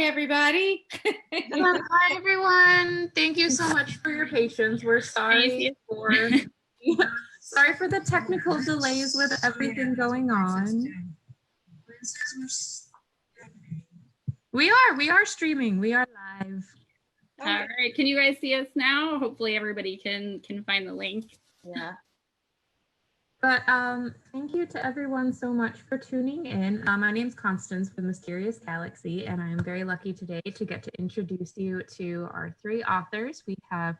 everybody. Hi, everyone. Thank you so much for your patience. We're sorry for sorry for the technical delays with everything going on. We are streaming. We are live. All right. Can you guys see us now? Hopefully everybody can find the link. Yeah. But thank you to everyone so much for tuning in. My name's Constance with Mysterious Galaxy, and I am very lucky today to get to introduce you to our three authors. We have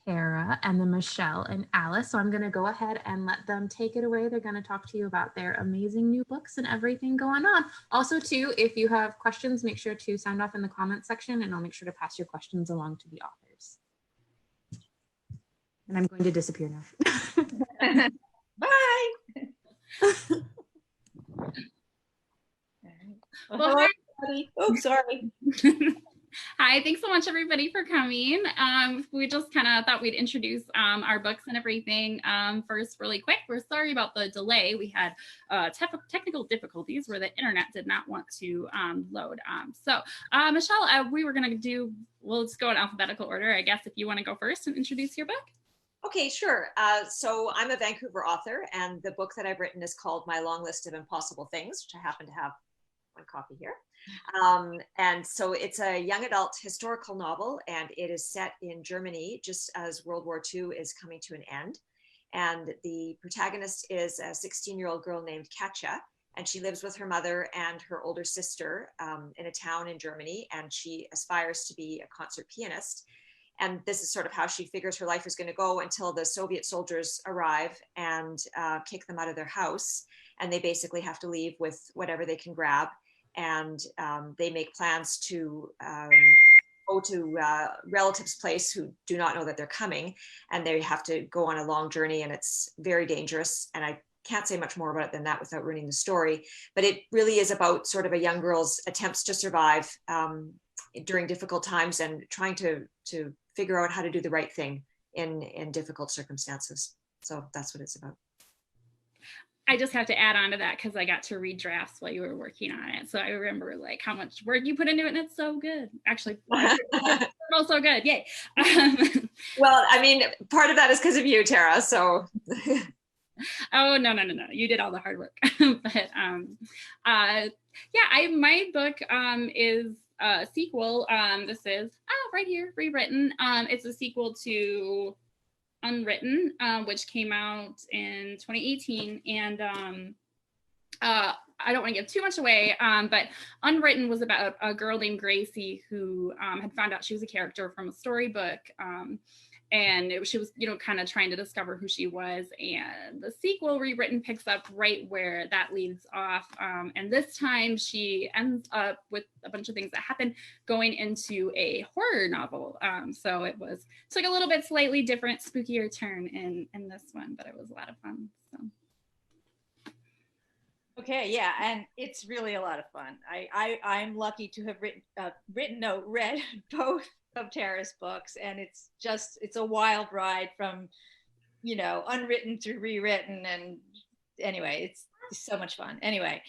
Tara, and then Michelle and Alice. So I'm going to go ahead and let them take it away. They're going to talk to you about their amazing new books and everything going on. Also, too, if you have questions, make sure to sound off in the comments section, and I'll make sure to pass your questions along to the authors. And I'm going to disappear now. Bye. Well, hi, everybody. Oh, sorry. Hi, thanks so much everybody for coming. We just kind of thought we'd introduce our books and everything first really quick. We're sorry about the delay. We had technical difficulties where the internet did not want to load. Michelle, we were gonna we'll just go in alphabetical order, I guess, if you want to go first and introduce your book. Okay, sure. So I'm a Vancouver author, and the book that I've written is called My Long List of Impossible Things, which I happen to have one copy here. And so it's a young adult historical novel, and it is set in Germany just as World War II is coming to an end. And the protagonist is a 16-year-old girl named Katja, and she lives with her mother and her older sister in a town in Germany, and she aspires to be a concert pianist. And this is sort of how she figures her life is going to go until the Soviet soldiers arrive and kick them out of their house. And they basically have to leave with whatever they can grab. And they make plans to go to relatives' place who do not know that they're coming. And they have to go on a long journey, and it's very dangerous. And I can't say much more about it than that without ruining the story. But it really is about sort of a young girl's attempts to survive during difficult times and trying to figure out how to do the right thing in difficult circumstances. So that's what it's about. I just have to add on to that because I got to read drafts while you were working on it. So I remember like how much work you put into it, and it's so good. Actually, it's so good. Yay. Well, I mean, part of that is because of you, Tara. So. Oh, no. You did all the hard work. But yeah, my book is a sequel. This is right here, Rewritten. It's a sequel to Unwritten, which came out in 2018. And I don't want to give too much away, but Unwritten was about a girl named Gracie who had found out she was a character from a storybook. And she was, kind of trying to discover who she was. And the sequel, Rewritten, picks up right where that leaves off. And this time she ends up with a bunch of things that happen going into a horror novel. So it took a little bit slightly different, spookier turn in this one, but it was a lot of fun. So. Okay, yeah, and it's really a lot of fun. I'm lucky to have read both of Tara's books, and it's a wild ride from Unwritten to Rewritten, and anyway, it's so much fun. Anyway,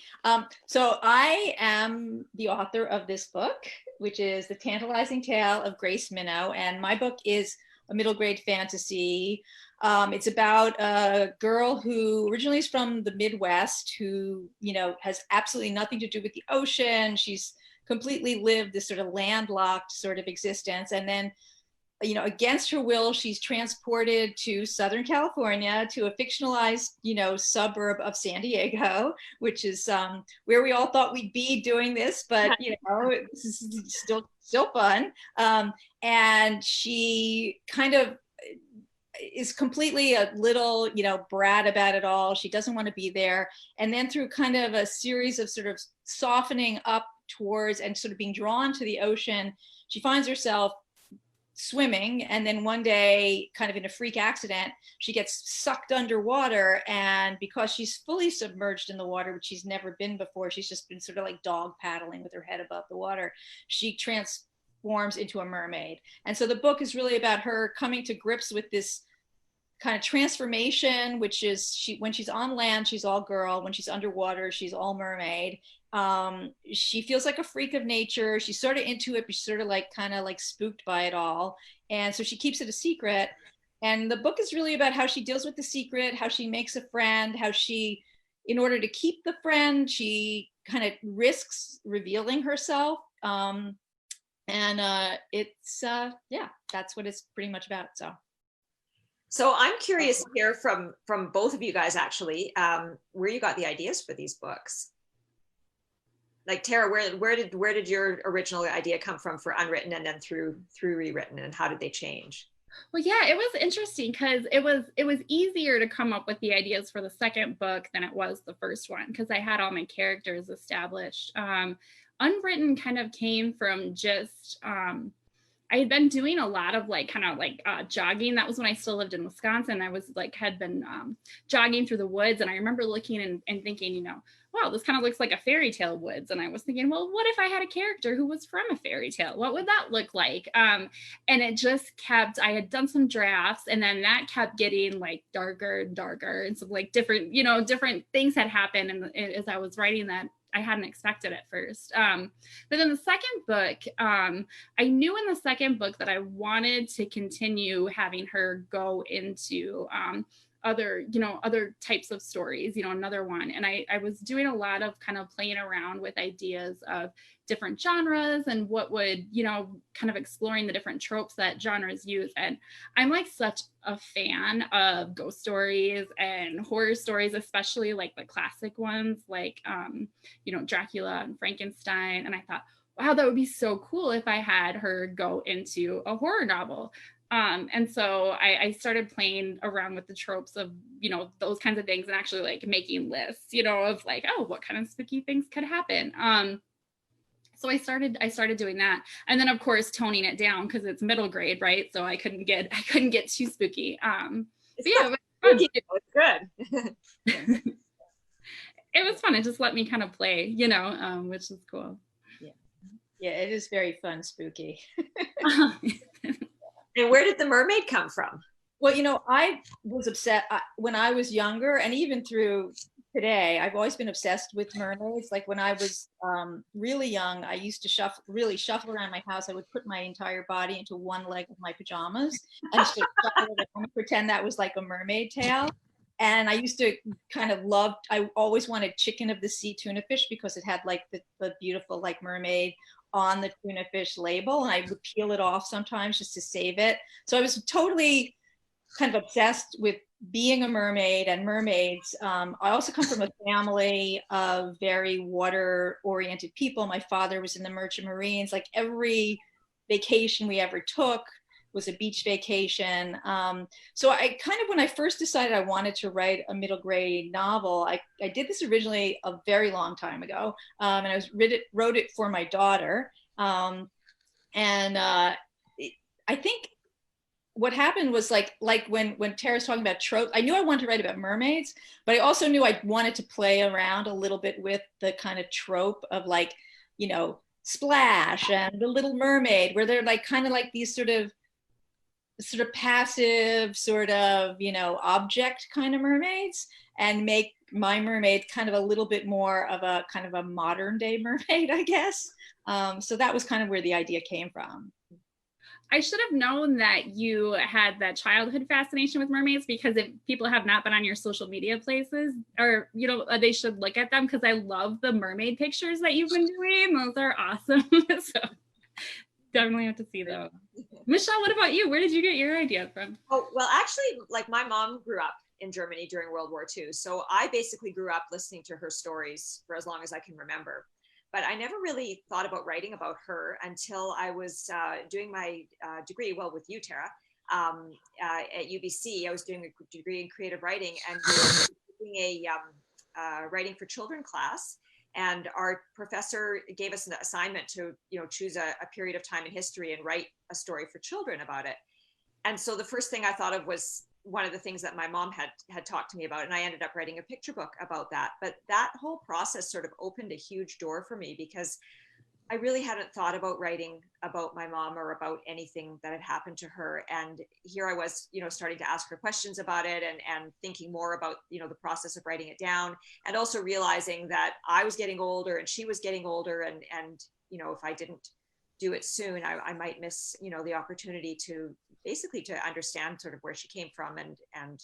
so I am the author of this book, which is The Tantalizing Tale of Grace Minnow, and my book is a middle grade fantasy. It's about a girl who originally is from the Midwest, who has absolutely nothing to do with the ocean. She's completely lived this sort of landlocked sort of existence, and then against her will, she's transported to Southern California, to a fictionalized suburb of San Diego, which is where we all thought we'd be doing this, but this is still fun. And she kind of is completely a little brat about it all. She doesn't want to be there, and then through kind of a series of sort of softening up towards and sort of being drawn to the ocean, she finds herself swimming, and then one day, kind of in a freak accident, she gets sucked underwater, and because she's fully submerged in the water, which she's never been before, she's just been sort of like dog paddling with her head above the water, she transforms into a mermaid. And so the book is really about her coming to grips with this kind of transformation, which is when she's on land, she's all girl. When she's underwater, she's all mermaid. She feels like a freak of nature. She's sort of into it, but she's sort of like kind of like spooked by it all. And so she keeps it a secret. And the book is really about how she deals with the secret, how she makes a friend, how she, in order to keep the friend, she kind of risks revealing herself. It's yeah, that's what it's pretty much about. So I'm curious to hear from both of you guys, actually, where you got the ideas for these books. Like Tara, where did your original idea come from for Unwritten, and then through Rewritten, and how did they change? Well, yeah, it was interesting because it was easier to come up with the ideas for the second book than it was the first one, because I had all my characters established. Unwritten kind of came from just I had been doing a lot of jogging. That was when I still lived in Wisconsin. I was had been jogging through the woods, and I remember looking and thinking, wow, this kind of looks like a fairy tale woods. And I was thinking, well, what if I had a character who was from a fairy tale? What would that look like? And it just kept, I had done some drafts, and then that kept getting like darker and darker, and some like different things had happened. And as I was writing that, I hadn't expected at first. But in the second book, I knew in the second book that I wanted to continue having her go into other types of stories, another one. And I was doing a lot of kind of playing around with ideas of different genres and what would, kind of exploring the different tropes that genres use. And I'm like such a fan of ghost stories and horror stories, especially like the classic ones, like, Dracula and Frankenstein. And I thought, wow, that would be so cool if I had her go into a horror novel. And so I started playing around with the tropes of, those kinds of things, and actually like making lists, of like, oh, what kind of spooky things could happen. So I started doing that. And then of course, toning it down because it's middle grade, right? So I couldn't get too spooky. It was good. It was fun. It just let me kind of play, which is cool. Yeah, it is very fun, spooky. And where did the mermaid come from? Well, I was upset when I was younger, and even through today, I've always been obsessed with mermaids. Like when I was really young, I used to shuffle around my house. I would put my entire body into one leg of my pajamas and just shuffle around, pretend that was like a mermaid tail. And I used to I always wanted chicken of the sea tuna fish because it had like the beautiful like mermaid on the tuna fish label, and I would peel it off sometimes just to save it. So I was totally kind of obsessed with being a mermaid and mermaids. I also come from a family of very water-oriented people. My father was in the Merchant Marines. Like every vacation we ever took was a beach vacation. So I kind of, when I first decided I wanted to write a middle grade novel, I did this originally a very long time ago, and I wrote it for my daughter. I think what happened was like when Tara's talking about tropes, I knew I wanted to write about mermaids, but I also knew I wanted to play around a little bit with the kind of trope of like, Splash and The Little Mermaid, where they're like kind of like these sort of passive object kind of mermaids, and make my mermaid kind of a little bit more of a kind of a modern day mermaid, I guess. So that was kind of where the idea came from. I should have known that you had that childhood fascination with mermaids, because if people have not been on your social media places, or, they should look at them, because I love the mermaid pictures that you've been doing. Those are awesome. So definitely have to see those. Michelle, what about you? Where did you get your idea from? Oh, well, actually, like my mom grew up in Germany during World War II. So I basically grew up listening to her stories for as long as I can remember. But I never really thought about writing about her until I was doing my degree, well, with you, Tara, at UBC. I was doing a degree in creative writing, and we were doing a writing for children class. And our professor gave us an assignment to, choose a period of time in history and write a story for children about it. And so the first thing I thought of was one of the things that my mom had talked to me about, and I ended up writing a picture book about that. But that whole process sort of opened a huge door for me, because I really hadn't thought about writing about my mom or about anything that had happened to her. And here I was, starting to ask her questions about it and thinking more about, the process of writing it down, and also realizing that I was getting older and she was getting older. And if I didn't do it soon, I might miss, the opportunity to basically to understand sort of where she came from and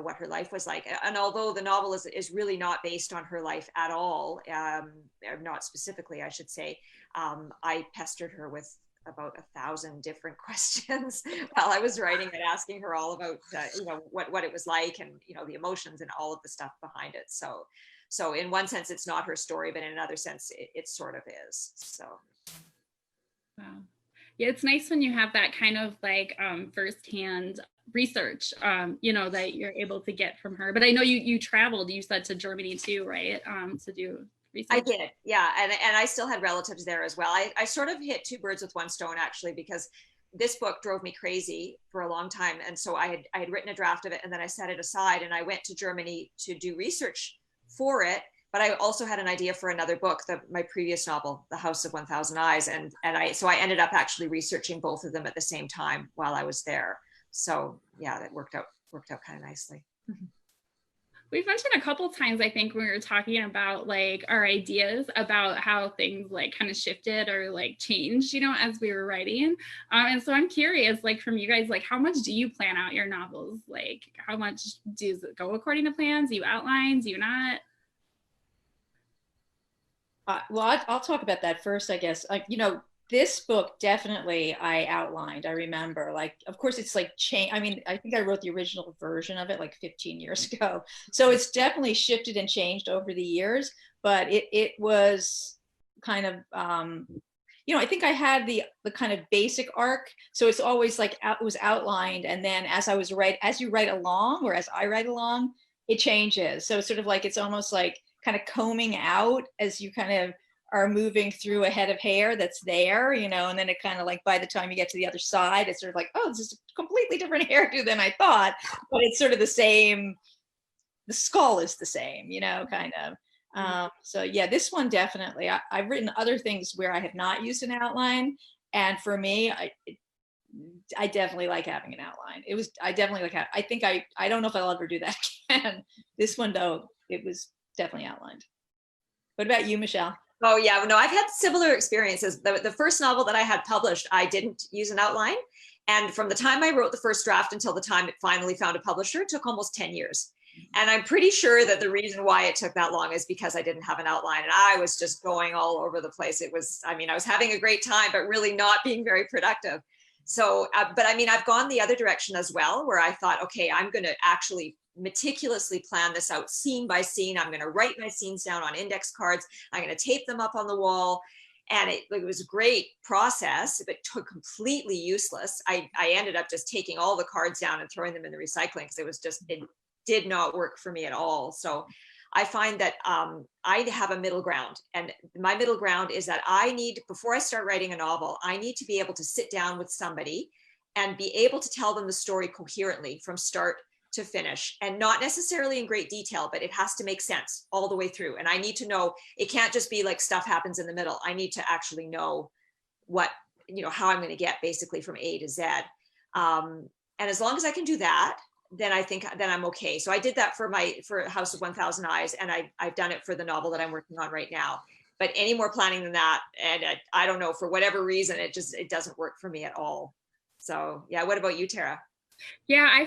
what her life was like. And although the novel is really not based on her life at all, not specifically, I should say, I pestered her with about 1,000 different questions while I was writing and asking her all about, what it was like and, the emotions and all of the stuff behind it. So in one sense, it's not her story, but in another sense, it sort of is. So. Wow. Yeah, it's nice when you have that kind of like firsthand research, that you're able to get from her. But I know you traveled, you said, to Germany too, right? To do research. I did, yeah. And I still had relatives there as well. I sort of hit two birds with one stone, actually, because this book drove me crazy for a long time. And so I had written a draft of it, and then I set it aside and I went to Germany to do research for it. But I also had an idea for another book, my previous novel, The House of 1,000 Eyes. And so I ended up actually researching both of them at the same time while I was there. So yeah, that worked out kind of nicely. We've mentioned a couple times, I think, when we were talking about like our ideas about how things like kind of shifted or like changed, as we were writing. And so I'm curious, like from you guys, like how much do you plan out your novels? Like how much does it go according to plans? Do you outline? Do you not? Well, I'll talk about that first, I guess. This book definitely I outlined. I remember, like, of course, it's like change. I mean, I think I wrote the original version of it like 15 years ago, so it's definitely shifted and changed over the years. But it was kind of, I think I had the kind of basic arc. So it's always like it was outlined, and then as you write along, or as I write along, it changes. So it's sort of like it's almost like kind of combing out as you kind of are moving through a head of hair that's there, and then it kind of like by the time you get to the other side, it's sort of like, oh, this is a completely different hairdo than I thought, but it's sort of the same. The skull is the same, kind of. So yeah, this one definitely. I've written other things where I have not used an outline, and for me, I definitely like having an outline. I definitely like. I think I don't know if I'll ever do that again. This one though, it was definitely outlined. What about you, Michelle? Oh yeah, no, I've had similar experiences. The first novel that I had published, I didn't use an outline. And from the time I wrote the first draft until the time it finally found a publisher, it took almost 10 years. And I'm pretty sure that the reason why it took that long is because I didn't have an outline and I was just going all over the place. I was having a great time, but really not being very productive. So, but I've gone the other direction as well, where I thought, okay, I'm going to actually meticulously plan this out scene by scene. I'm going to write my scenes down on index cards. I'm going to tape them up on the wall. And it was a great process, but completely useless. I ended up just taking all the cards down and throwing them in the recycling because it did not work for me at all. So I find that I have a middle ground, and my middle ground is that before I start writing a novel, I need to be able to sit down with somebody and be able to tell them the story coherently from start to finish, and not necessarily in great detail, but it has to make sense all the way through. And I need to know, it can't just be like stuff happens in the middle. I need to actually know how I'm going to get basically from A to Z. And as long as I can do that, then I think then I'm okay. So I did that for House of 1,000 Eyes, and I've done it for the novel that I'm working on right now. But any more planning than that, and I don't know, for whatever reason, it doesn't work for me at all. So yeah, what about you, Tara? Yeah, I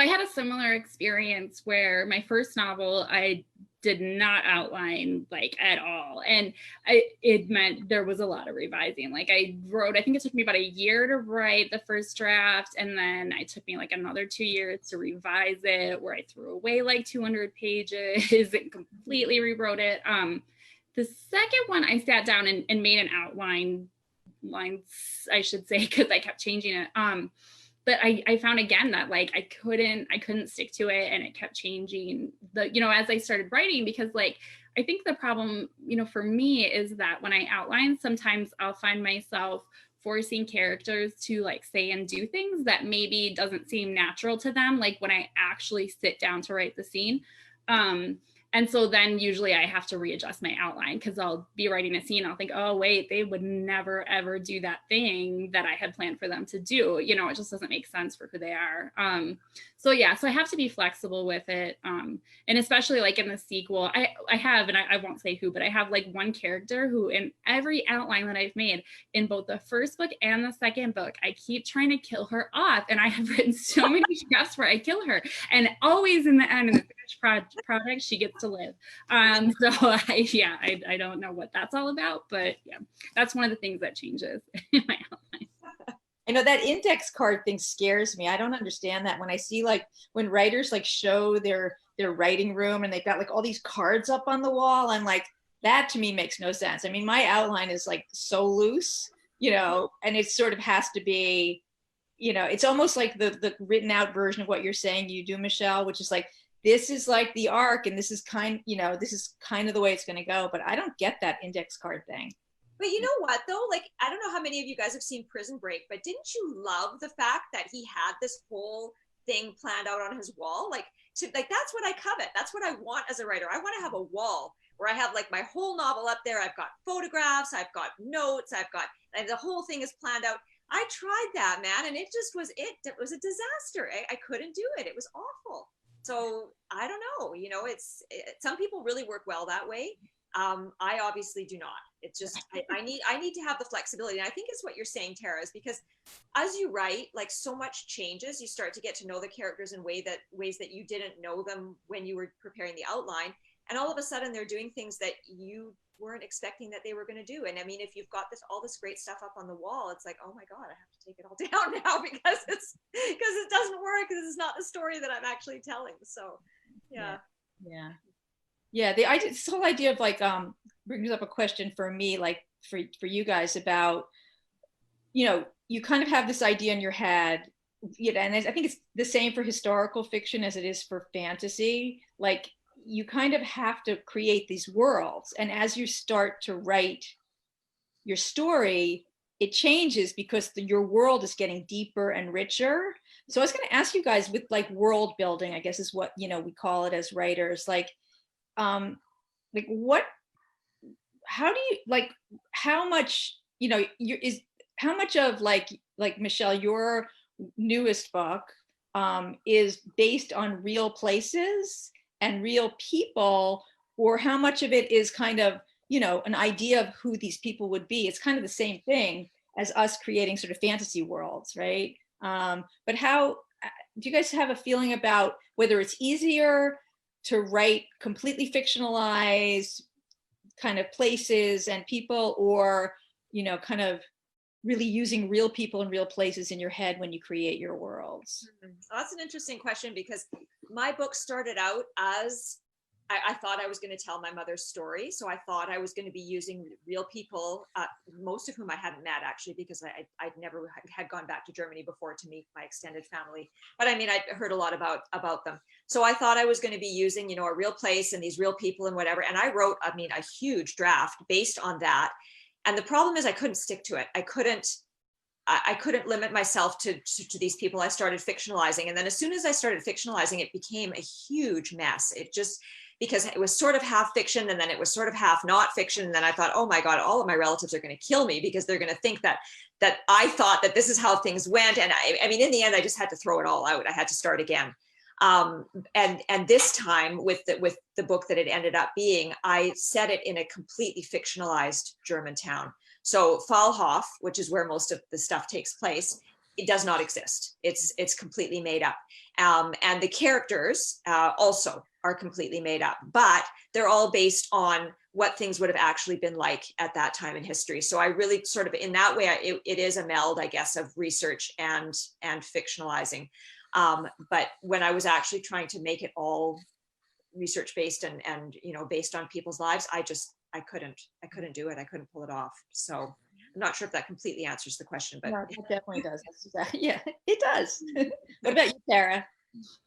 had a similar experience where my first novel, I did not outline like at all. And it meant there was a lot of revising. Like I think it took me about a year to write the first draft. And then it took me like another 2 years to revise it, where I threw away like 200 pages and completely rewrote it. The second one, I sat down and made an outline, lines, I should say, because I kept changing it. But I found again that like I couldn't stick to it, and it kept changing as I started writing, because like I think the problem for me is that when I outline, sometimes I'll find myself forcing characters to like say and do things that maybe doesn't seem natural to them, like when I actually sit down to write the scene. And And so then usually I have to readjust my outline because I'll be writing a scene. I'll think, oh, wait, they would never, ever do that thing that I had planned for them to do. You know, it just doesn't make sense for who they are. So yeah, so I have to be flexible with it. And especially like in the sequel, I have, and I won't say who, but I have like one character who in every outline that I've made in both the first book and the second book, I keep trying to kill her off. And I have written so many drafts where I kill her. And always in the end, in the finished product, she gets to live. So I don't know what that's all about, but yeah, that's one of the things that changes in my outline. I know that index card thing scares me. I don't understand that when I see like when writers like show their writing room and they've got like all these cards up on the wall. I'm like, that to me makes no sense. I mean, my outline is like so loose, you know, and it sort of has to be, you know, it's almost like the written out version of what you're saying you do, Michelle, which is like, this is like the arc and this is kind of the way it's going to go. But I don't get that index card thing. But you know what though? Like, I don't know how many of you guys have seen Prison Break, but didn't you love the fact that he had this whole thing planned out on his wall? Like that's what I covet. That's what I want as a writer. I want to have a wall where I have like my whole novel up there. I've got photographs, I've got notes, and the whole thing is planned out. I tried that, man, and it was a disaster. I couldn't do it. It was awful. So I don't know, you know, some people really work well that way. I obviously do not. It's just, I need to have the flexibility. And I think it's what you're saying, Tara, is because as you write, like so much changes, you start to get to know the characters in ways that you didn't know them when you were preparing the outline. And all of a sudden they're doing things that you weren't expecting that they were going to do. And I mean, if you've got all this great stuff up on the wall, it's like, oh my God, I have to take it all down now because it doesn't work. This is not the story that I'm actually telling. So yeah. This whole idea of like brings up a question for me, like for you guys about, you know, you kind of have this idea in your head, you know, and I think it's the same for historical fiction as it is for fantasy. Like you kind of have to create these worlds, and as you start to write your story, it changes because your world is getting deeper and richer. So I was going to ask you guys with like world building, I guess is what, you know, we call it as writers, like what, how do you, like, how much, you know, how much of like Michelle, your newest book is based on real places and real people, or how much of it is kind of, you know, an idea of who these people would be? It's kind of the same thing as us creating sort of fantasy worlds, right? But how, do you guys have a feeling about whether it's easier to write completely fictionalized kind of places and people, or, you know, kind of really using real people and real places in your head when you create your worlds? That's an interesting question, because my book started out as I thought I was going to tell my mother's story. So I thought I was going to be using real people, most of whom I hadn't met actually, because I'd never had gone back to Germany before to meet my extended family. But I mean, I'd heard a lot about them. So I thought I was going to be using, you know, a real place and these real people and whatever. And I wrote, I mean, a huge draft based on that. And the problem is I couldn't stick to it. I couldn't limit myself to these people. I started fictionalizing. And then as soon as I started fictionalizing, it became a huge mess. It just, because it was sort of half fiction and then it was sort of half not fiction. And then I thought, oh my God, all of my relatives are going to kill me because they're going to think that I thought that this is how things went. And I mean, in the end, I just had to throw it all out. I had to start again. And this time with the book that it ended up being, I set it in a completely fictionalized German town. So Fallhof, which is where most of the stuff takes place, it does not exist. It's completely made up. And the characters also are completely made up, but they're all based on what things would have actually been like at that time in history. So I really sort of, in that way, it is a meld, I guess, of research and fictionalizing. But when I was actually trying to make it all research based and you know, based on people's lives, I couldn't do it. I couldn't pull it off. So I'm not sure if that completely answers the question, but no, it definitely does. Yeah, it does. What about you, Tara?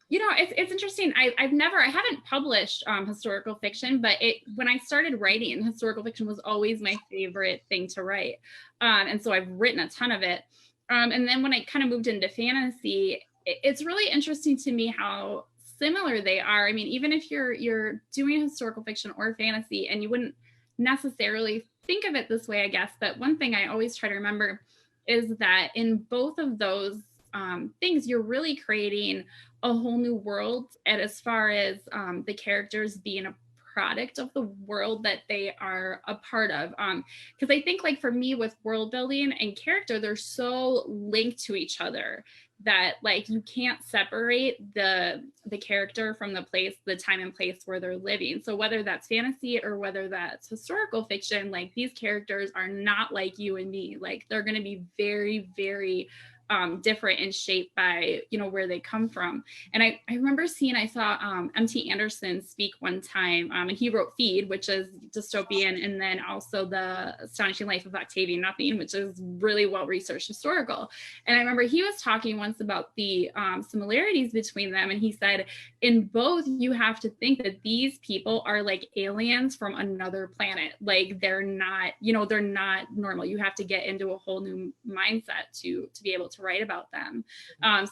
You know, it's interesting. I haven't published historical fiction, but when I started writing, historical fiction was always my favorite thing to write. And so I've written a ton of it. And then when I kind of moved into fantasy, it's really interesting to me how similar they are. I mean, even if you're doing historical fiction or fantasy, and you wouldn't necessarily think of it this way, I guess, but one thing I always try to remember is that in both of those things, you're really creating a whole new world, and as far as the characters being a product of the world that they are a part of, because I think, like, for me, with world building and character, they're so linked to each other that, like, you can't separate the character from the place, the time and place where they're living. So whether that's fantasy or whether that's historical fiction, like, these characters are not like you and me. Like, they're going to be very, very different and shaped by, you know, where they come from. And I remember I saw M.T. Anderson speak one time, and he wrote Feed, which is dystopian, and then also The Astonishing Life of Octavia Nothing, which is really well-researched historical. And I remember he was talking once about the similarities between them, and he said, in both, you have to think that these people are like aliens from another planet. Like, they're not, you know, they're not normal. You have to get into a whole new mindset to be able to write about them.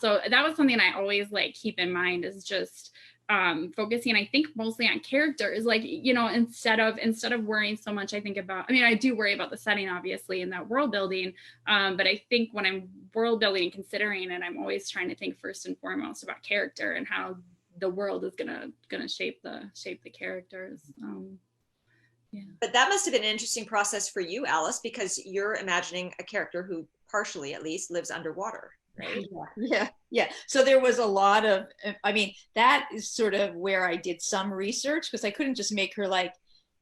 So that was something I always like keep in mind, is just focusing, I think, mostly on characters. Like, you know, instead of worrying so much, I think about, I mean, I do worry about the setting, obviously, and that world building, but I think when I'm world building and considering it, I'm always trying to think first and foremost about character and how the world is gonna shape the characters. Yeah. But that must have been an interesting process for you, Alice, because you're imagining a character who partially, at least, lives underwater, right? Yeah. So there was a lot of, I mean, that is sort of where I did some research, because I couldn't just make her like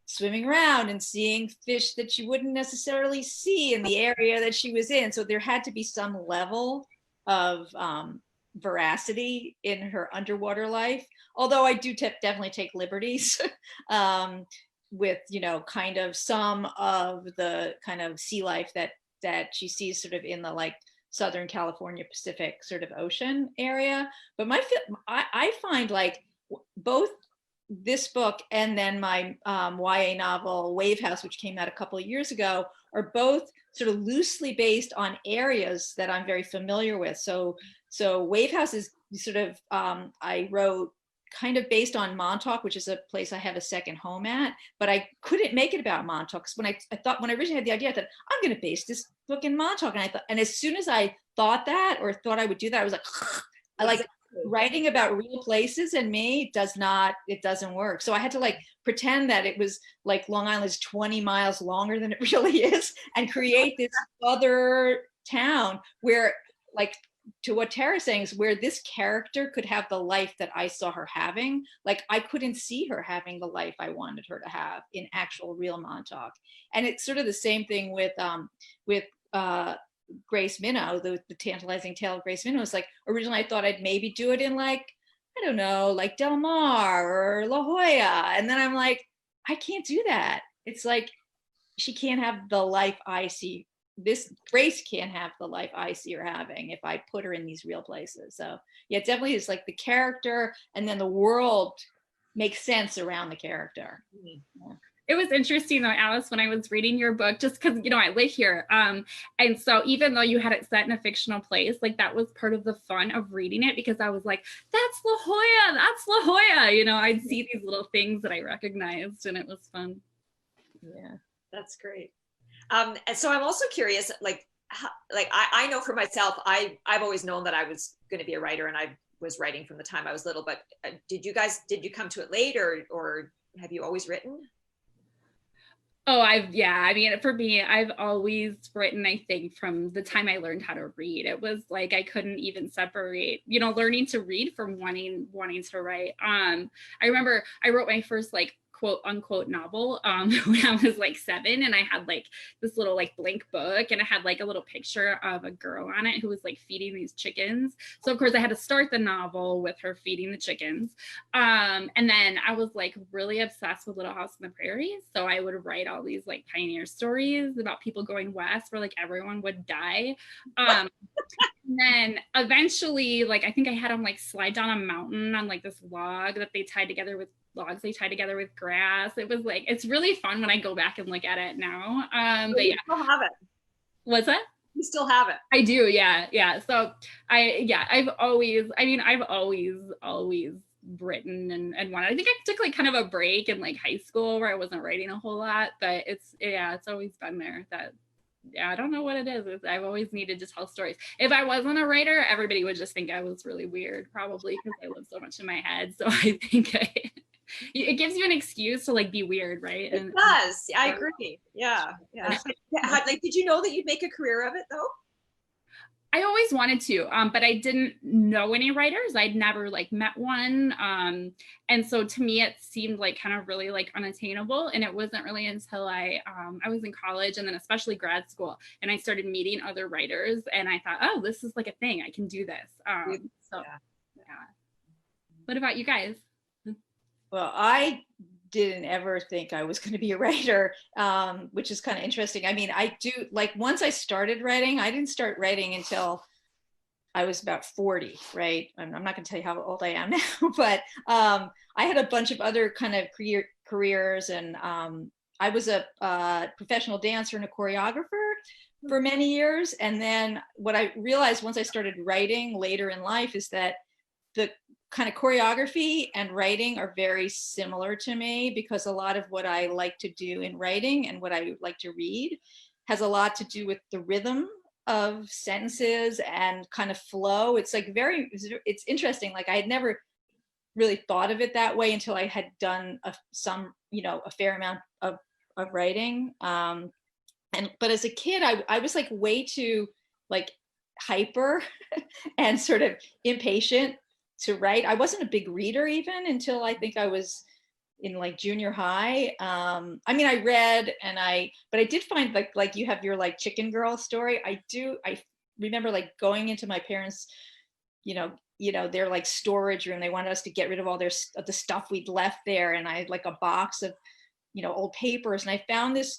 swimming around and seeing fish that she wouldn't necessarily see in the area that she was in. So there had to be some level of veracity in her underwater life. Although I do definitely take liberties with, you know, kind of some of the kind of sea life that she sees sort of in the like Southern California Pacific sort of ocean area. But I find like both this book and then my YA novel Wave House, which came out a couple of years ago, are both sort of loosely based on areas that I'm very familiar with. So Wave House is sort of, I wrote kind of based on Montauk, which is a place I have a second home at, but I couldn't make it about Montauk, because when I originally had the idea, I thought, I'm going to base this book in Montauk. And as soon as I thought that, or thought I would do that, I was like, I like writing about real places, and me, it doesn't work. So I had to like pretend that it was like Long Island is 20 miles longer than it really is, and create this other town where, like, to what Tara's saying, is where this character could have the life that I saw her having. Like, I couldn't see her having the life I wanted her to have in actual real Montauk. And it's sort of the same thing with Grace Minnow, the Tantalizing Tale of Grace Minnow. It's like, originally I thought I'd maybe do it in like, I don't know, like Del Mar or La Jolla. And then I'm like, I can't do that. It's like, she can't have the life I see. This Grace can't have the life I see her having if I put her in these real places. So yeah, it definitely is like the character, and then the world makes sense around the character. Yeah. It was interesting though, Alice, when I was reading your book, just because, you know, I live here. And so even though you had it set in a fictional place, like that was part of the fun of reading it, because I was like, that's La Jolla, you know, I'd see these little things that I recognized, and it was fun. Yeah, that's great. And so I'm also curious, I know for myself, I've always known that I was going to be a writer, and I was writing from the time I was little, but did you come to it late, or have you always written? Oh, I mean, for me, I've always written, I think, from the time I learned how to read. It was like, I couldn't even separate, you know, learning to read from wanting to write. I remember I wrote my first like quote unquote novel when I was like 7, and I had like this little like blank book, and I had like a little picture of a girl on it who was like feeding these chickens. So of course I had to start the novel with her feeding the chickens, and then I was like really obsessed with Little House on the Prairie, so I would write all these like pioneer stories about people going west where like everyone would die. And then eventually, like, I think I had them like slide down a mountain on like this log that they tied together with logs they tied together with grass. It was like, it's really fun when I go back and look at it now. But you still have it. What's that? You still have it. I do, yeah. So I've always written and wanted. I think I took like kind of a break in like high school where I wasn't writing a whole lot, but it's always been there that, yeah, I don't know what it is. I've always needed to tell stories. If I wasn't a writer, everybody would just think I was really weird, probably because I live so much in my head. So I think it gives you an excuse to like be weird, right? It does. I agree. Yeah. Like, did you know that you'd make a career of it though? I always wanted to, but I didn't know any writers. I'd never like met one. And so to me, it seemed like kind of really like unattainable. And it wasn't really until I was in college and then especially grad school, and I started meeting other writers and I thought, oh, this is like a thing. I can do this. Yeah. What about you guys? Well, I didn't ever think I was going to be a writer, which is kind of interesting. I mean, I do, like, once I started writing, I didn't start writing until I was about 40, right? I'm not going to tell you how old I am now, but I had a bunch of other kind of careers, and I was a professional dancer and a choreographer for many years. And then what I realized once I started writing later in life is that the kind of choreography and writing are very similar to me, because a lot of what I like to do in writing and what I like to read has a lot to do with the rhythm of sentences and kind of flow. It's like it's interesting. Like, I had never really thought of it that way until I had done a fair amount of writing. But as a kid, I was like way too like hyper and sort of impatient to write. I wasn't a big reader even until I think I was in like junior high. I mean, I read but I did find like you have your like chicken girl story. I remember like going into my parents', their like storage room. They wanted us to get rid of all the stuff we'd left there. And I had like a box of, old papers. And I found this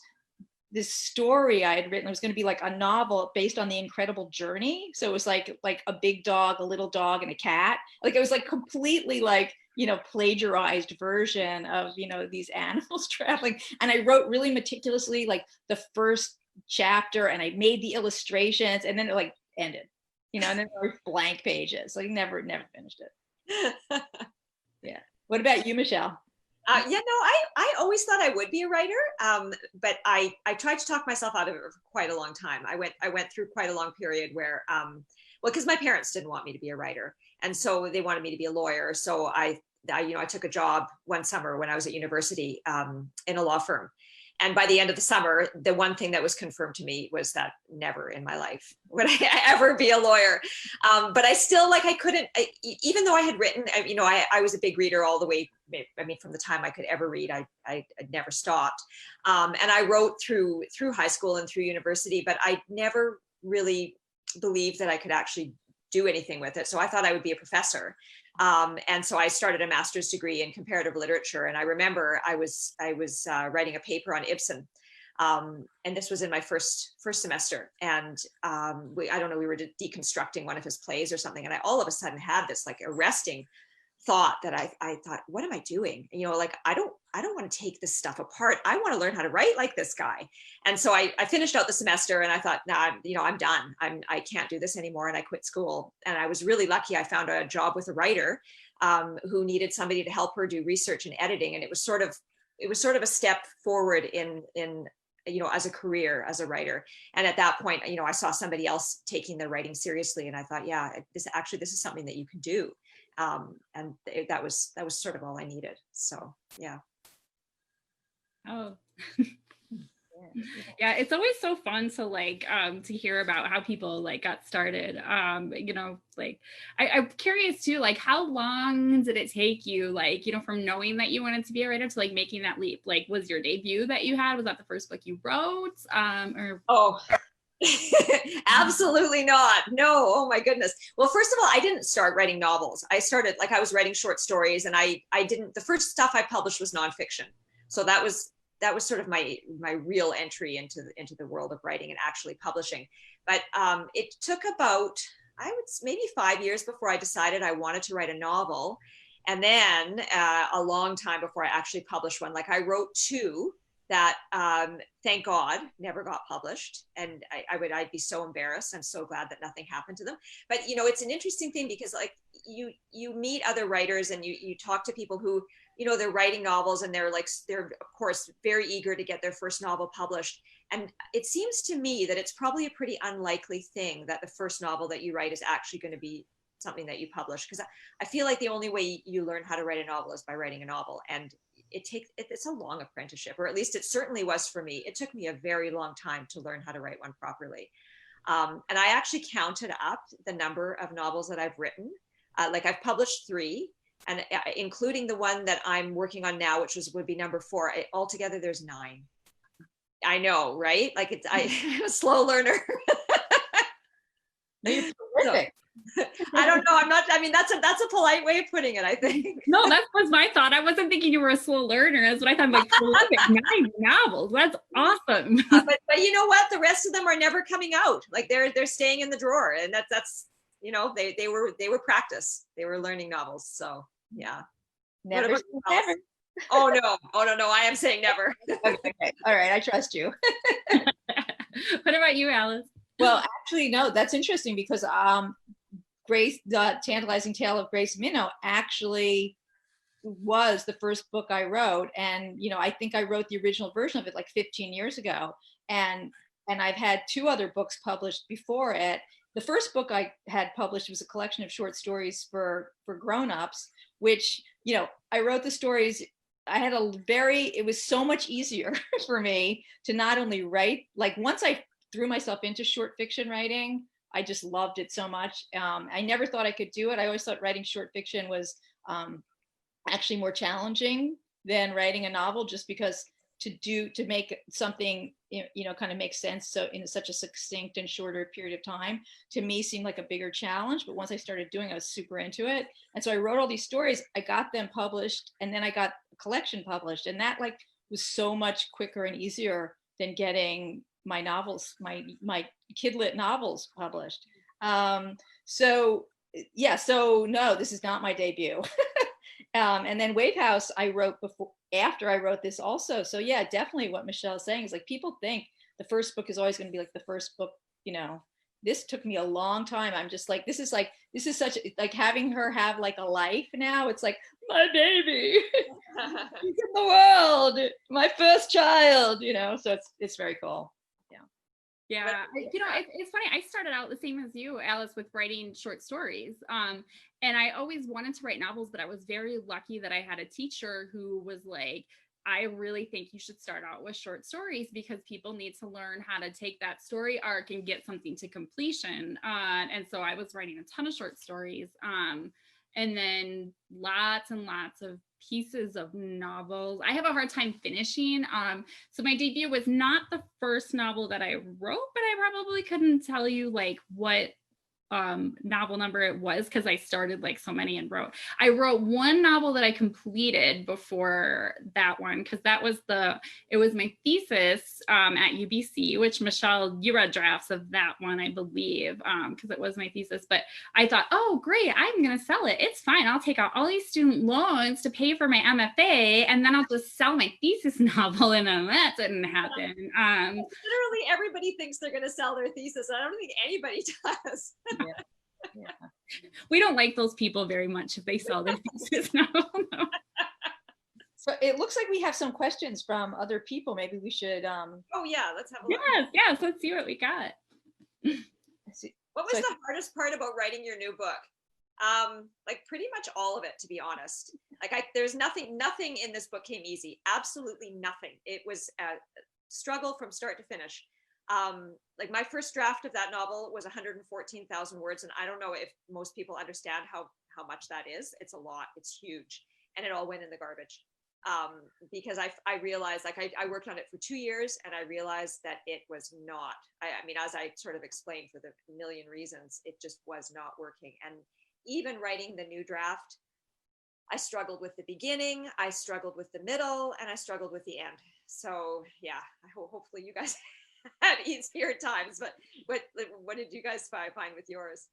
story I had written. It was going to be like a novel based on The Incredible Journey. So it was like a big dog, a little dog, and a cat. Like, it was like completely like, plagiarized version of, these animals traveling. And I wrote really meticulously like the first chapter, and I made the illustrations, and then it like ended, and then there were blank pages. Like, never finished it. Yeah. What about you, Michelle? I always thought I would be a writer, but I tried to talk myself out of it for quite a long time. I went through quite a long period where, because my parents didn't want me to be a writer, and so they wanted me to be a lawyer. So I took a job one summer when I was at university in a law firm. And by the end of the summer, the one thing that was confirmed to me was that never in my life would I ever be a lawyer. But I still, like, I couldn't, even though I had written, I was a big reader all the way. I mean, from the time I could ever read, I never stopped. And I wrote through high school and through university, but I never really believed that I could actually do anything with it. So I thought I would be a professor. And so I started a master's degree in comparative literature. And I remember I was writing a paper on Ibsen. And this was in my first semester. And we were deconstructing one of his plays or something. And I all of a sudden had this like arresting thought that I thought, what am I doing? Like, I don't want to take this stuff apart. I want to learn how to write like this guy. And so I finished out the semester, and I thought, I'm done. I can't do this anymore. And I quit school. And I was really lucky. I found a job with a writer who needed somebody to help her do research and editing. And it was sort of a step forward in as a career as a writer. And at that point, I saw somebody else taking their writing seriously. And I thought, yeah, this is something that you can do. And that was sort of all I needed. So, yeah. Oh, yeah. It's always so fun to like, to hear about how people like got started. Like I'm curious too, like how long did it take you, like, from knowing that you wanted to be a writer to like making that leap? Like, was your debut that you had, was that the first book you wrote? Oh, absolutely not. No. Oh my goodness. Well, first of all, I didn't start writing novels. I was writing short stories, and the first stuff I published was nonfiction. So that was sort of my real entry into the world of writing and actually publishing. But it took about, maybe 5 years before I decided I wanted to write a novel. And then a long time before I actually published one. Like, I wrote 2 that thank God never got published. And I'd be so embarrassed. I'm so glad that nothing happened to them. But, you know, it's an interesting thing because like you meet other writers and you talk to people who, you know, they're writing novels and they're of course very eager to get their first novel published. And it seems to me that it's probably a pretty unlikely thing that the first novel that you write is actually going to be something that you publish. Because I feel like the only way you learn how to write a novel is by writing a novel. And it's a long apprenticeship, or at least it certainly was for me. It took me a very long time to learn how to write one properly. And I actually counted up the number of novels that I've written. Like I've published 3, and including the one that I'm working on now, which would be number 4. Altogether, there's 9. I know, right? Like I'm a slow learner. No, you're terrific. I don't know. I'm not. I mean, that's a polite way of putting it, I think. No, that was my thought. I wasn't thinking you were a slow learner. That's what I thought. I'm like, terrific, 9 novels. That's awesome. But you know what? The rest of them are never coming out. Like they're staying in the drawer, and that's you know they were practice. They were learning novels. So yeah. Never. Never. Oh no! I am saying never. Okay. All right. I trust you. What about you, Alice? Well, actually, no. That's interesting because Grace, the Tantalizing Tale of Grace Minnow, actually was the first book I wrote, and you know, I think I wrote the original version of it like 15 years ago, and I've had 2 other books published before it. The first book I had published was a collection of short stories for grown-ups, which, you know, I wrote the stories. I had it was so much easier for me to not only write, like once I threw myself into short fiction writing, I just loved it so much. I never thought I could do it. I always thought writing short fiction was actually more challenging than writing a novel, just because to make something, you know, kind of make sense so in such a succinct and shorter period of time, to me seemed like a bigger challenge. But once I started doing it, I was super into it. And so I wrote all these stories, I got them published, and then I got a collection published. And that like was so much quicker and easier than getting my novels, my kidlit novels published. So yeah, so no, this is not my debut. And then Wave House I wrote after I wrote this also. So yeah, definitely what Michelle is saying is like, people think the first book is always going to be like the first book, you know. This took me a long time. I'm just like, this is such like having her have like a life now. It's like my baby in the world, my first child, you know. So it's very cool. Yeah, you know, it's funny. I started out the same as you, Alice, with writing short stories. And I always wanted to write novels, but I was very lucky that I had a teacher who was like, I really think you should start out with short stories because people need to learn how to take that story arc and get something to completion. And so I was writing a ton of short stories. And then lots and lots of pieces of novels. I have a hard time finishing. So my debut was not the first novel that I wrote, but I probably couldn't tell you like what novel number it was because I started like so many and I wrote one novel that I completed before that one because it was my thesis at UBC, which Michelle, you read drafts of that one, I believe, because it was my thesis. But I thought, oh great, I'm gonna sell it. It's fine. I'll take out all these student loans to pay for my MFA, and then I'll just sell my thesis novel. And then that didn't happen. Literally everybody thinks they're gonna sell their thesis. I don't think anybody does. Yeah. We don't like those people very much if they sell their thesis novel. No. So it looks like we have some questions from other people. Maybe we should oh yeah, let's have a look. Yes, let's see what we got. What was the hardest part about writing your new book? Like pretty much all of it, to be honest. Like there's nothing in this book came easy. Absolutely nothing. It was a struggle from start to finish. Like my first draft of that novel was 114,000 words, and I don't know if most people understand how much that is. It's a lot. It's huge, and it all went in the garbage because I realized, like I worked on it for 2 years, and I realized that it was not. I mean, as I sort of explained, for the million reasons, it just was not working. And even writing the new draft, I struggled with the beginning, I struggled with the middle, and I struggled with the end. So yeah, hopefully you guys had easier times, but what did you guys find with yours?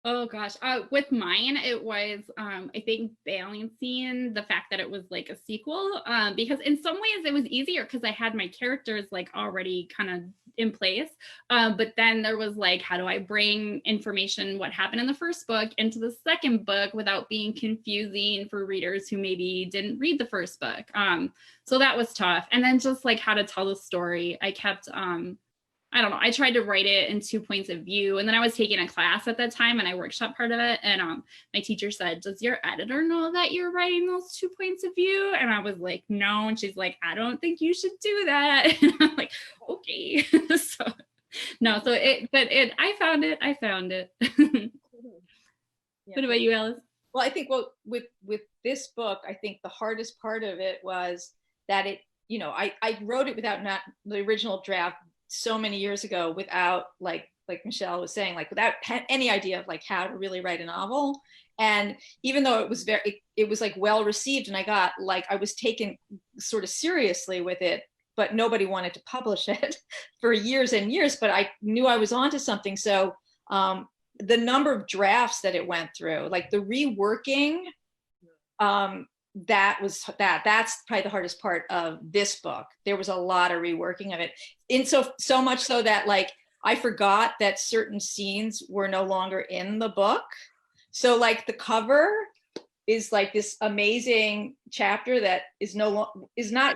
Oh gosh, with mine, it was I think balancing the fact that it was like a sequel, because in some ways it was easier because I had my characters like already kind of in place, but then there was like, how do I bring information what happened in the first book into the second book without being confusing for readers who maybe didn't read the first book. So that was tough. And then just like how to tell the story, I kept I don't know, I tried to write it in 2 points of view. And then I was taking a class at that time and I workshop part of it. And my teacher said, does your editor know that you're writing those 2 points of view? And I was like, no. And she's like, I don't think you should do that. And I'm like, okay. So no, so I found it. Yeah. What about you, Alice? Well, I think with this book, I think the hardest part of it was that it, you know, I wrote it without not the original draft so many years ago without like Michelle was saying, like without any idea of like how to really write a novel. And even though it was it was like well received and I was taken sort of seriously with it, but nobody wanted to publish it for years and years, but I knew I was onto something. So the number of drafts that it went through, like the reworking, that's probably the hardest part of this book. There was a lot of reworking of it, in so much so that like I forgot that certain scenes were no longer in the book. So like the cover is like this amazing chapter that is not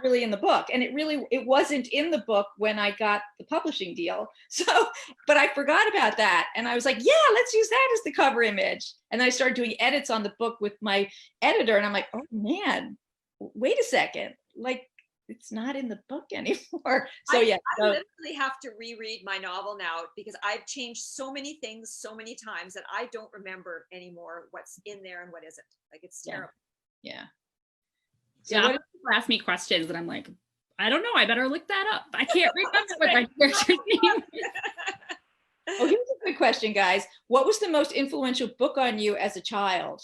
really in the book, and it wasn't in the book when I got the publishing deal. So, but I forgot about that, and I was like, yeah, let's use that as the cover image. And then I started doing edits on the book with my editor, and I'm like, oh man, wait a second, like it's not in the book anymore. So I literally have to reread my novel now because I've changed so many things so many times that I don't remember anymore what's in there and what isn't. Like it's terrible. Yeah. So yeah, people ask me questions and I'm like, I don't know. I better look that up. I can't remember what my character's name is. Oh, here's a good question, guys. What was the most influential book on you as a child?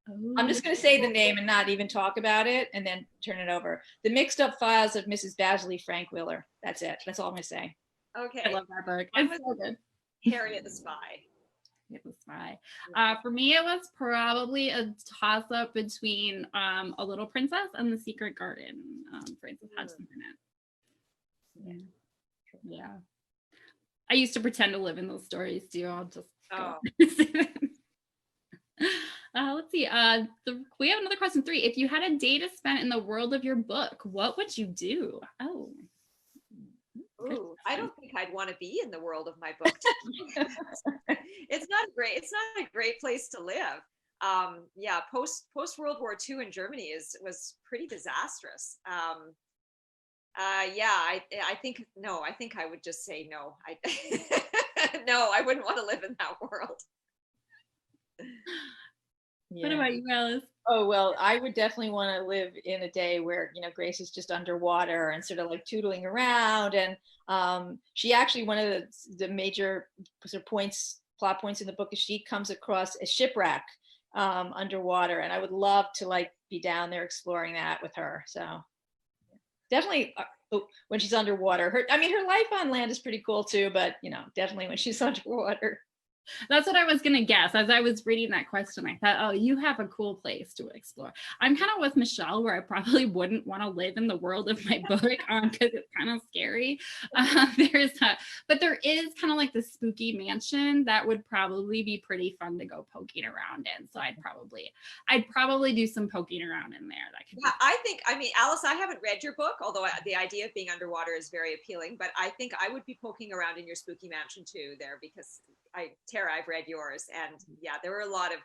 Oh. I'm just going to say the name and not even talk about it and then turn it over. The Mixed Up Files of Mrs. Basley Frank Willer. That's it. That's all I'm going to say. Okay. I love that book. It's so good. Harriet the Spy. The Spy. For me, it was probably a toss-up between A Little Princess and The Secret Garden. Frances Hodgson in it. Yeah. I used to pretend to live in those stories too. I'll just go. Let's see. We have another question 3. If you had a day to spend in the world of your book, what would you do? Oh. Ooh, I don't think I'd want to be in the world of my book. It's not a great place to live. Yeah, post World War II in Germany was pretty disastrous. Yeah, I think I would just say no. No, I wouldn't want to live in that world. Yeah. What about you, Alice? Oh, well, I would definitely want to live in a day where, you know, Grace is just underwater and sort of like tootling around. And she actually, one of the major sort of plot points in the book is she comes across a shipwreck underwater. And I would love to like be down there exploring that with her. So definitely when she's underwater. Her life on land is pretty cool too, but, you know, definitely when she's underwater. That's what I was going to guess. As I was reading that question, I thought, oh, you have a cool place to explore. I'm kind of with Michelle, where I probably wouldn't want to live in the world of my book because it's kind of scary. But there is kind of like the spooky mansion that would probably be pretty fun to go poking around in. So I'd probably do some poking around in there. Alice, I haven't read your book, although the idea of being underwater is very appealing, but I think I would be poking around in your spooky mansion too there, because Tara, I've read yours, and yeah, there were a lot of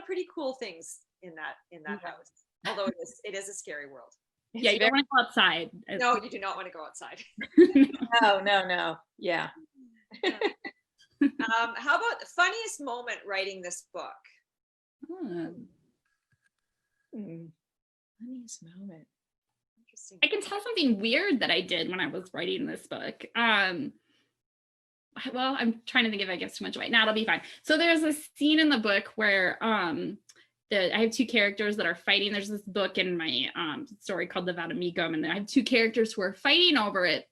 pretty cool things in that house. Although it is a scary world. Yeah, you don't want to go outside. No, you do not want to go outside. No. Yeah. How about the funniest moment writing this book? Funniest moment. Interesting. I can tell something weird that I did when I was writing this book. Well, I'm trying to think if I give too much away. Now it'll be fine. So there's a scene in the book where I have 2 characters that are fighting. There's this book in my story called The Vow to Meekum, and I have 2 characters who are fighting over it.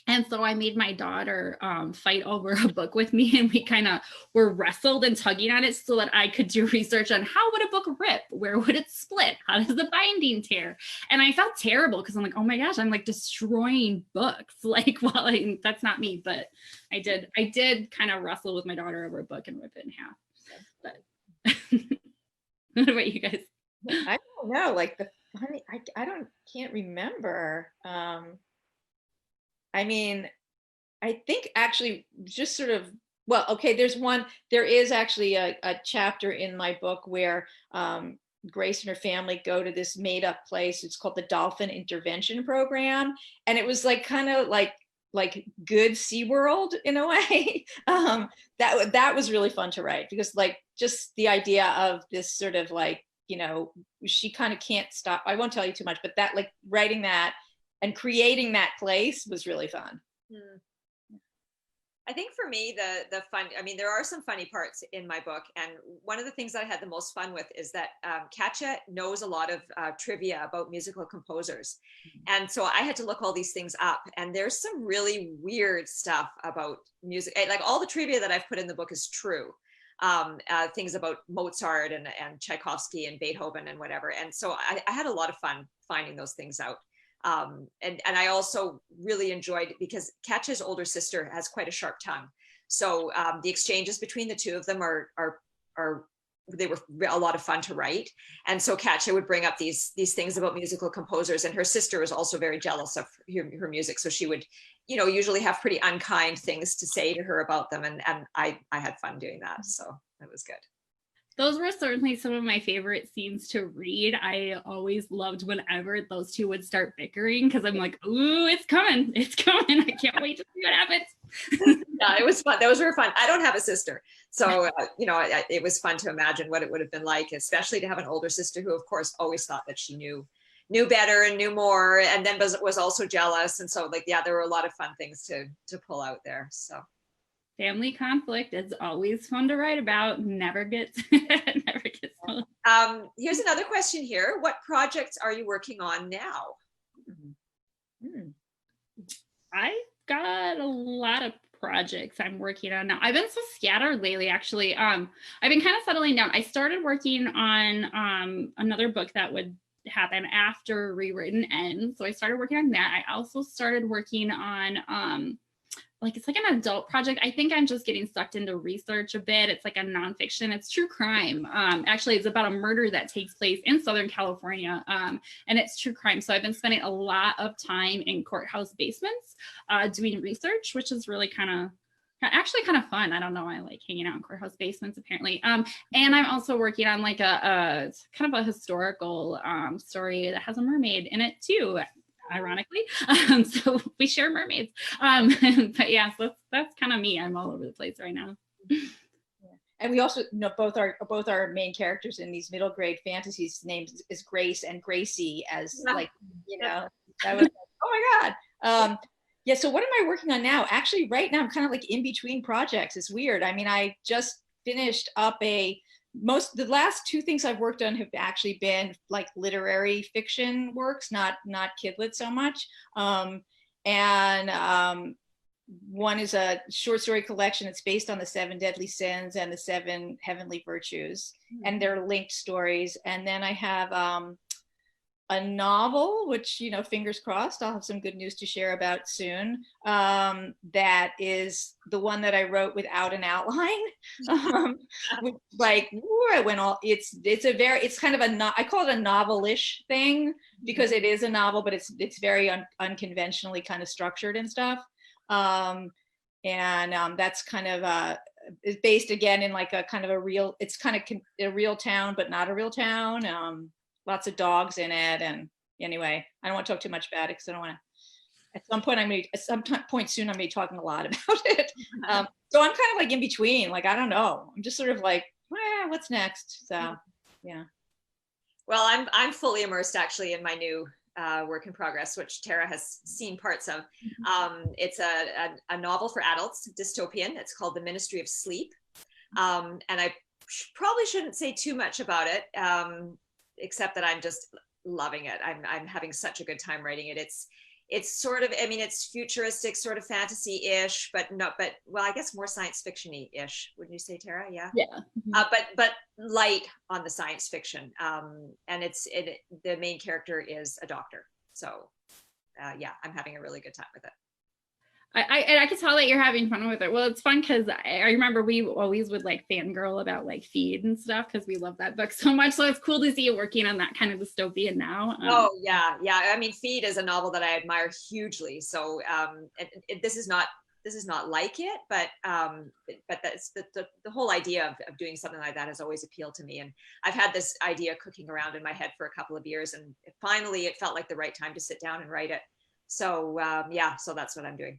And so I made my daughter fight over a book with me, and we kind of were wrestled and tugging on it so that I could do research on how would a book rip? Where would it split? How does the binding tear? And I felt terrible because I'm like, oh my gosh, I'm like destroying books. Like, well, that's not me, but I did kind of wrestle with my daughter over a book and rip it in half. So, but what about you guys? I don't know, like can't remember. I mean, I think actually just sort of, well, okay, there is actually a chapter in my book where Grace and her family go to this made up place. It's called the Dolphin Intervention Program. And it was like kind of like good SeaWorld in a way. That was really fun to write, because like just the idea of this sort of like, you know, she kind of can't stop. I won't tell you too much, but that, like, writing that and creating that place was really fun. I think for me, the fun, I mean, there are some funny parts in my book. And one of the things that I had the most fun with is that Katja knows a lot of trivia about musical composers. And so I had to look all these things up, and there's some really weird stuff about music. Like, all the trivia that I've put in the book is true. Things about Mozart and Tchaikovsky and Beethoven and whatever. And so I had a lot of fun finding those things out. And I also really enjoyed, because Katja's older sister has quite a sharp tongue. So the exchanges between the two of them they were a lot of fun to write. And so Katja would bring up these things about musical composers, and her sister was also very jealous of her music. So she would, you know, usually have pretty unkind things to say to her about them. And I had fun doing that. So it was good. Those were certainly some of my favorite scenes to read. I always loved whenever those two would start bickering, because I'm like, ooh, it's coming. It's coming. I can't wait to see what happens. Yeah, it was fun. Those were fun. I don't have a sister. So, you know, it was fun to imagine what it would have been like, especially to have an older sister who, of course, always thought that she knew better and knew more, and then was also jealous. And so, like, yeah, there were a lot of fun things to pull out there. So. Family conflict is always fun to write about. Never gets old. Here's another question here. What projects are you working on now? I've got a lot of projects I'm working on now. I've been so scattered lately, actually. I've been kind of settling down. I started working on another book that would happen after Rewritten ends. So I started working on that. I also started working on it's like an adult project. I think I'm just getting sucked into research a bit. It's like a nonfiction. It's true crime. Actually, it's about a murder that takes place in Southern California, and it's true crime. So I've been spending a lot of time in courthouse basements doing research, which is really kind of fun. I don't know. I like hanging out in courthouse basements, apparently. And I'm also working on like a kind of a historical story that has a mermaid in it too, ironically. So we share mermaids. But yeah, so that's kind of me. I'm all over the place right now. Yeah. And we also know both our main characters in these middle grade fantasies names is Grace and Gracie, as like, you know, that was like, oh my God. Yeah, so what am I working on now? Actually, right now I'm kind of like in between projects. It's weird. I mean, I just finished up the last two things I've worked on have actually been like literary fiction works, not kidlit so much. One is a short story collection. It's based on the 7 deadly sins and the 7 heavenly virtues, and they're linked stories. And then I have a novel, which, you know, fingers crossed, I'll have some good news to share about soon. That is the one that I wrote without an outline. Like, I went all. It's kind of I call it a novel-ish thing, because it is a novel, but it's very unconventionally kind of structured and stuff. That's kind of is based again in like a kind of a real. It's kind of a real town, but not a real town. Lots of dogs in it, and anyway, I don't want to talk too much about it because I don't want to. At some point soon, I'm gonna be talking a lot about it. So I'm kind of like in between. Like, I don't know. I'm just sort of like, what's next? So, yeah. Well, I'm fully immersed actually in my new work in progress, which Tara has seen parts of. It's a novel for adults, dystopian. It's called The Ministry of Sleep, and I probably shouldn't say too much about it. Except that I'm just loving it. I'm having such a good time writing it. it's sort of, I mean, it's futuristic, sort of fantasy-ish, but well, I guess more science fiction-y-ish. Wouldn't you say, Tara? Yeah. Yeah. But light on the science fiction. And the main character is a doctor. So yeah, I'm having a really good time with it. I can tell that you're having fun with it. Well, it's fun because I remember we always would like fangirl about like Feed and stuff because we love that book so much. So it's cool to see you working on that kind of dystopia now. Oh yeah. I mean, Feed is a novel that I admire hugely. So this is not like it, but that's the whole idea of doing something like that has always appealed to me. And I've had this idea cooking around in my head for a couple of years, and finally it felt like the right time to sit down and write it. So yeah, so that's what I'm doing.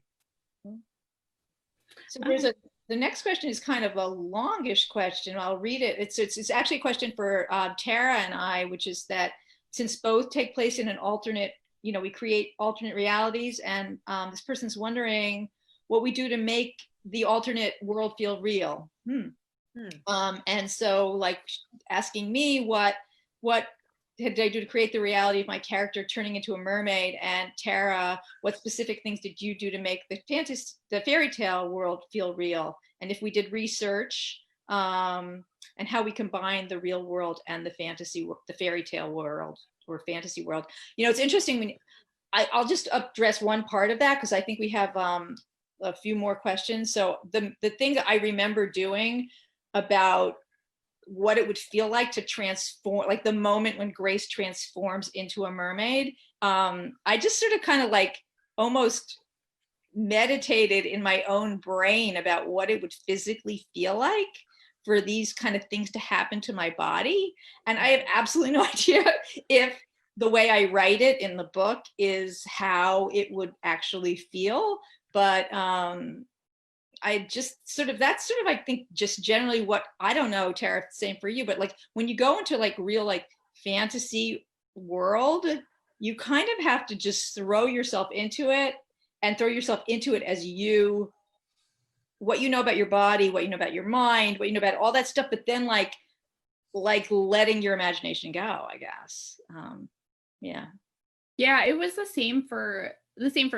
So the next question is kind of a longish question. I'll read it. It's actually a question for Tara and I, which is that since both take place in an alternate, we create alternate realities, and this person's wondering what we do to make the alternate world feel real. And so like asking me what did I do to create the reality of my character turning into a mermaid? And Tara, what specific things did you do to make the fairy tale world feel real? And if we did research, and how we combine the real world and the fairy tale world or fantasy world. It's interesting I'll just address one part of that because I think we have a few more questions. So the thing that I remember doing about what it would feel like to transform, like the moment when Grace transforms into a mermaid, I just sort of kind of like almost meditated in my own brain about what it would physically feel like for these kind of things to happen to my body. And I have absolutely no idea if the way I write it in the book is how it would actually feel. But I just that's I think just generally what, I don't know, Tara, same for you, but like when you go into like real like fantasy world, you kind of have to just throw yourself into it and throw yourself into it as what you know about your body, what you know about your mind, what you know about all that stuff, but then like letting your imagination go, I guess. Yeah, it was the same for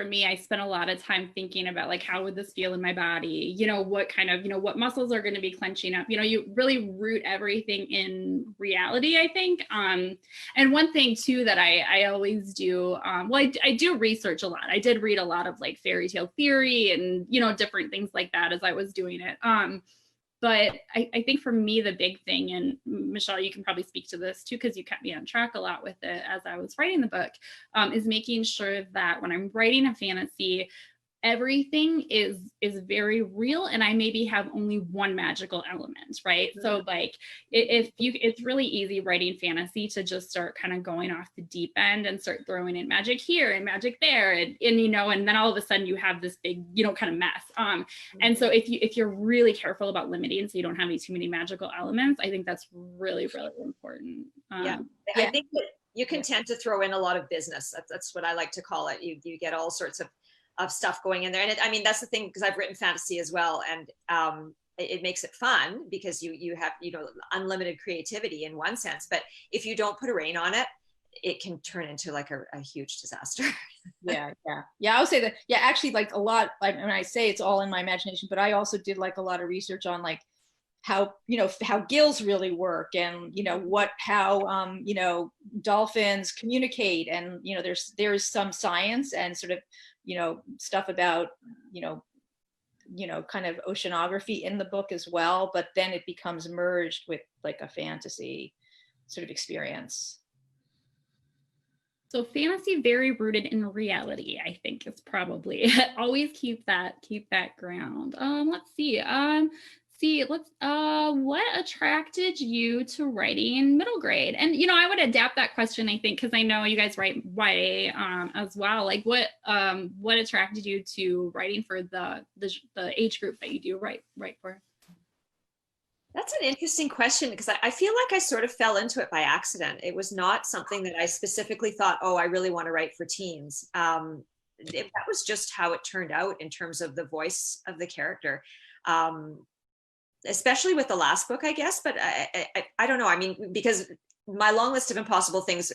me. I spent a lot of time thinking about like, how would this feel in my body? What kind of, what muscles are going to be clenching up? You really root everything in reality, I think. And one thing too, that I always do, I do research a lot. I did read a lot of like fairy tale theory and, different things like that as I was doing it. But I think for me, the big thing, and Michelle, you can probably speak to this too, because you kept me on track a lot with it as I was writing the book, is making sure that when I'm writing a fantasy, everything is very real, and I maybe have only one magical element, right? Mm-hmm. So like it's really easy writing fantasy to just start kind of going off the deep end and start throwing in magic here and magic there, and and then all of a sudden you have this big kind of mess. Mm-hmm. And so if you're really careful about limiting so you don't have too many magical elements, I think that's really, really important. I think that you can tend to throw in a lot of business. That's what I like to call it. You get all sorts of stuff going in there. And that's the thing, because I've written fantasy as well. And it makes it fun because you have, unlimited creativity in one sense, but if you don't put a rein on it, it can turn into like a huge disaster. Yeah. I would say that, actually like a lot, when I say it's all in my imagination, but I also did like a lot of research on like how gills really work, and how dolphins communicate, and there's some science and sort of stuff about kind of oceanography in the book as well, but then it becomes merged with like a fantasy sort of experience. So fantasy very rooted in reality, I think, is probably always keep that ground. Let's see. What attracted you to writing middle grade? And I would adapt that question, I think, because I know you guys write YA as well. Like what attracted you to writing for the age group that you do write for? That's an interesting question, because I feel like I sort of fell into it by accident. It was not something that I specifically thought, oh, I really want to write for teens. That was just how it turned out in terms of the voice of the character. Especially with the last book, I guess, but I don't know. I mean, because my long list of impossible things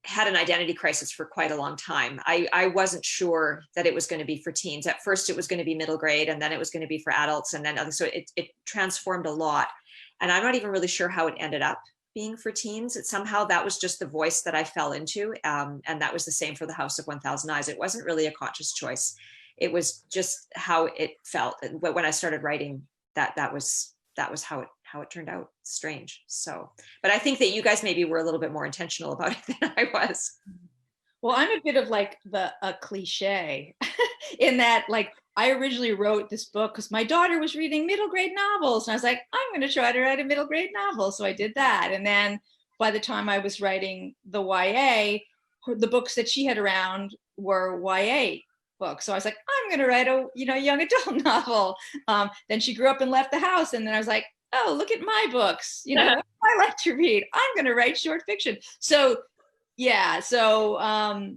had an identity crisis for quite a long time. I wasn't sure that it was going to be for teens. At first it was going to be middle grade, and then it was going to be for adults, and then so it transformed a lot. And I'm not even really sure how it ended up being for teens. Somehow that was just the voice that I fell into. And that was the same for The House of 1,000 Eyes. It wasn't really a conscious choice. It was just how it felt. And when I started writing, that was how it turned out. Strange. So, but I think that you guys maybe were a little bit more intentional about it than I was. Well, I'm a bit of like a cliche in that, like, I originally wrote this book because my daughter was reading middle grade novels. And I was like, I'm going to try to write a middle grade novel. So I did that. And then by the time I was writing the YA, the books that she had around were YA books. So I was like, I'm going to write a young adult novel. Then she grew up and left the house. And then I was like, oh, look at my books. What do I like to read? I'm going to write short fiction. So yeah, so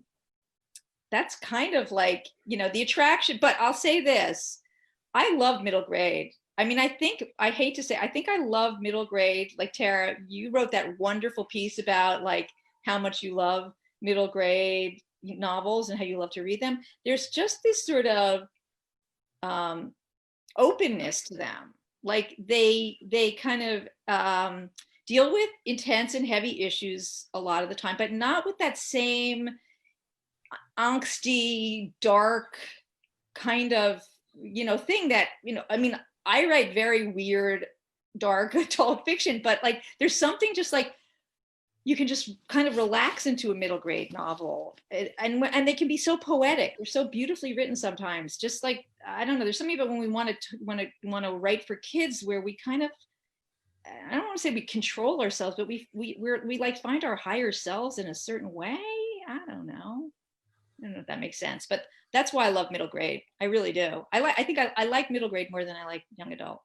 that's kind of like, the attraction. But I'll say this, I love middle grade. I mean, I think I love middle grade. Like, Tara, you wrote that wonderful piece about like how much you love middle grade novels and how you love to read them. There's just this sort of openness to them. Like they kind of deal with intense and heavy issues a lot of the time, but not with that same angsty, dark kind of, thing that, I mean, I write very weird, dark adult fiction, but like, there's something just like, you can just kind of relax into a middle grade novel, and they can be so poetic. They're so beautifully written sometimes. Just like, I don't know, there's something about when we want to write for kids where we kind of, I don't want to say we control ourselves, but we like find our higher selves in a certain way. I don't know if that makes sense, but that's why I love middle grade. I really do. I think I like middle grade more than I like young adult.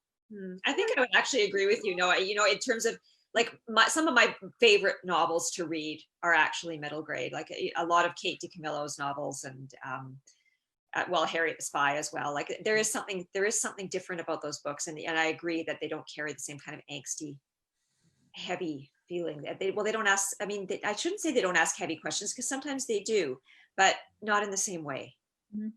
I think I would actually agree with you, Noah. In terms of like some of my favorite novels to read are actually middle grade, like a lot of Kate DiCamillo's novels, and Harriet the Spy as well. Like there is something different about those books, and I agree that they don't carry the same kind of angsty, heavy feeling. They don't ask. I mean, I shouldn't say they don't ask heavy questions, because sometimes they do, but not in the same way. Mm-hmm.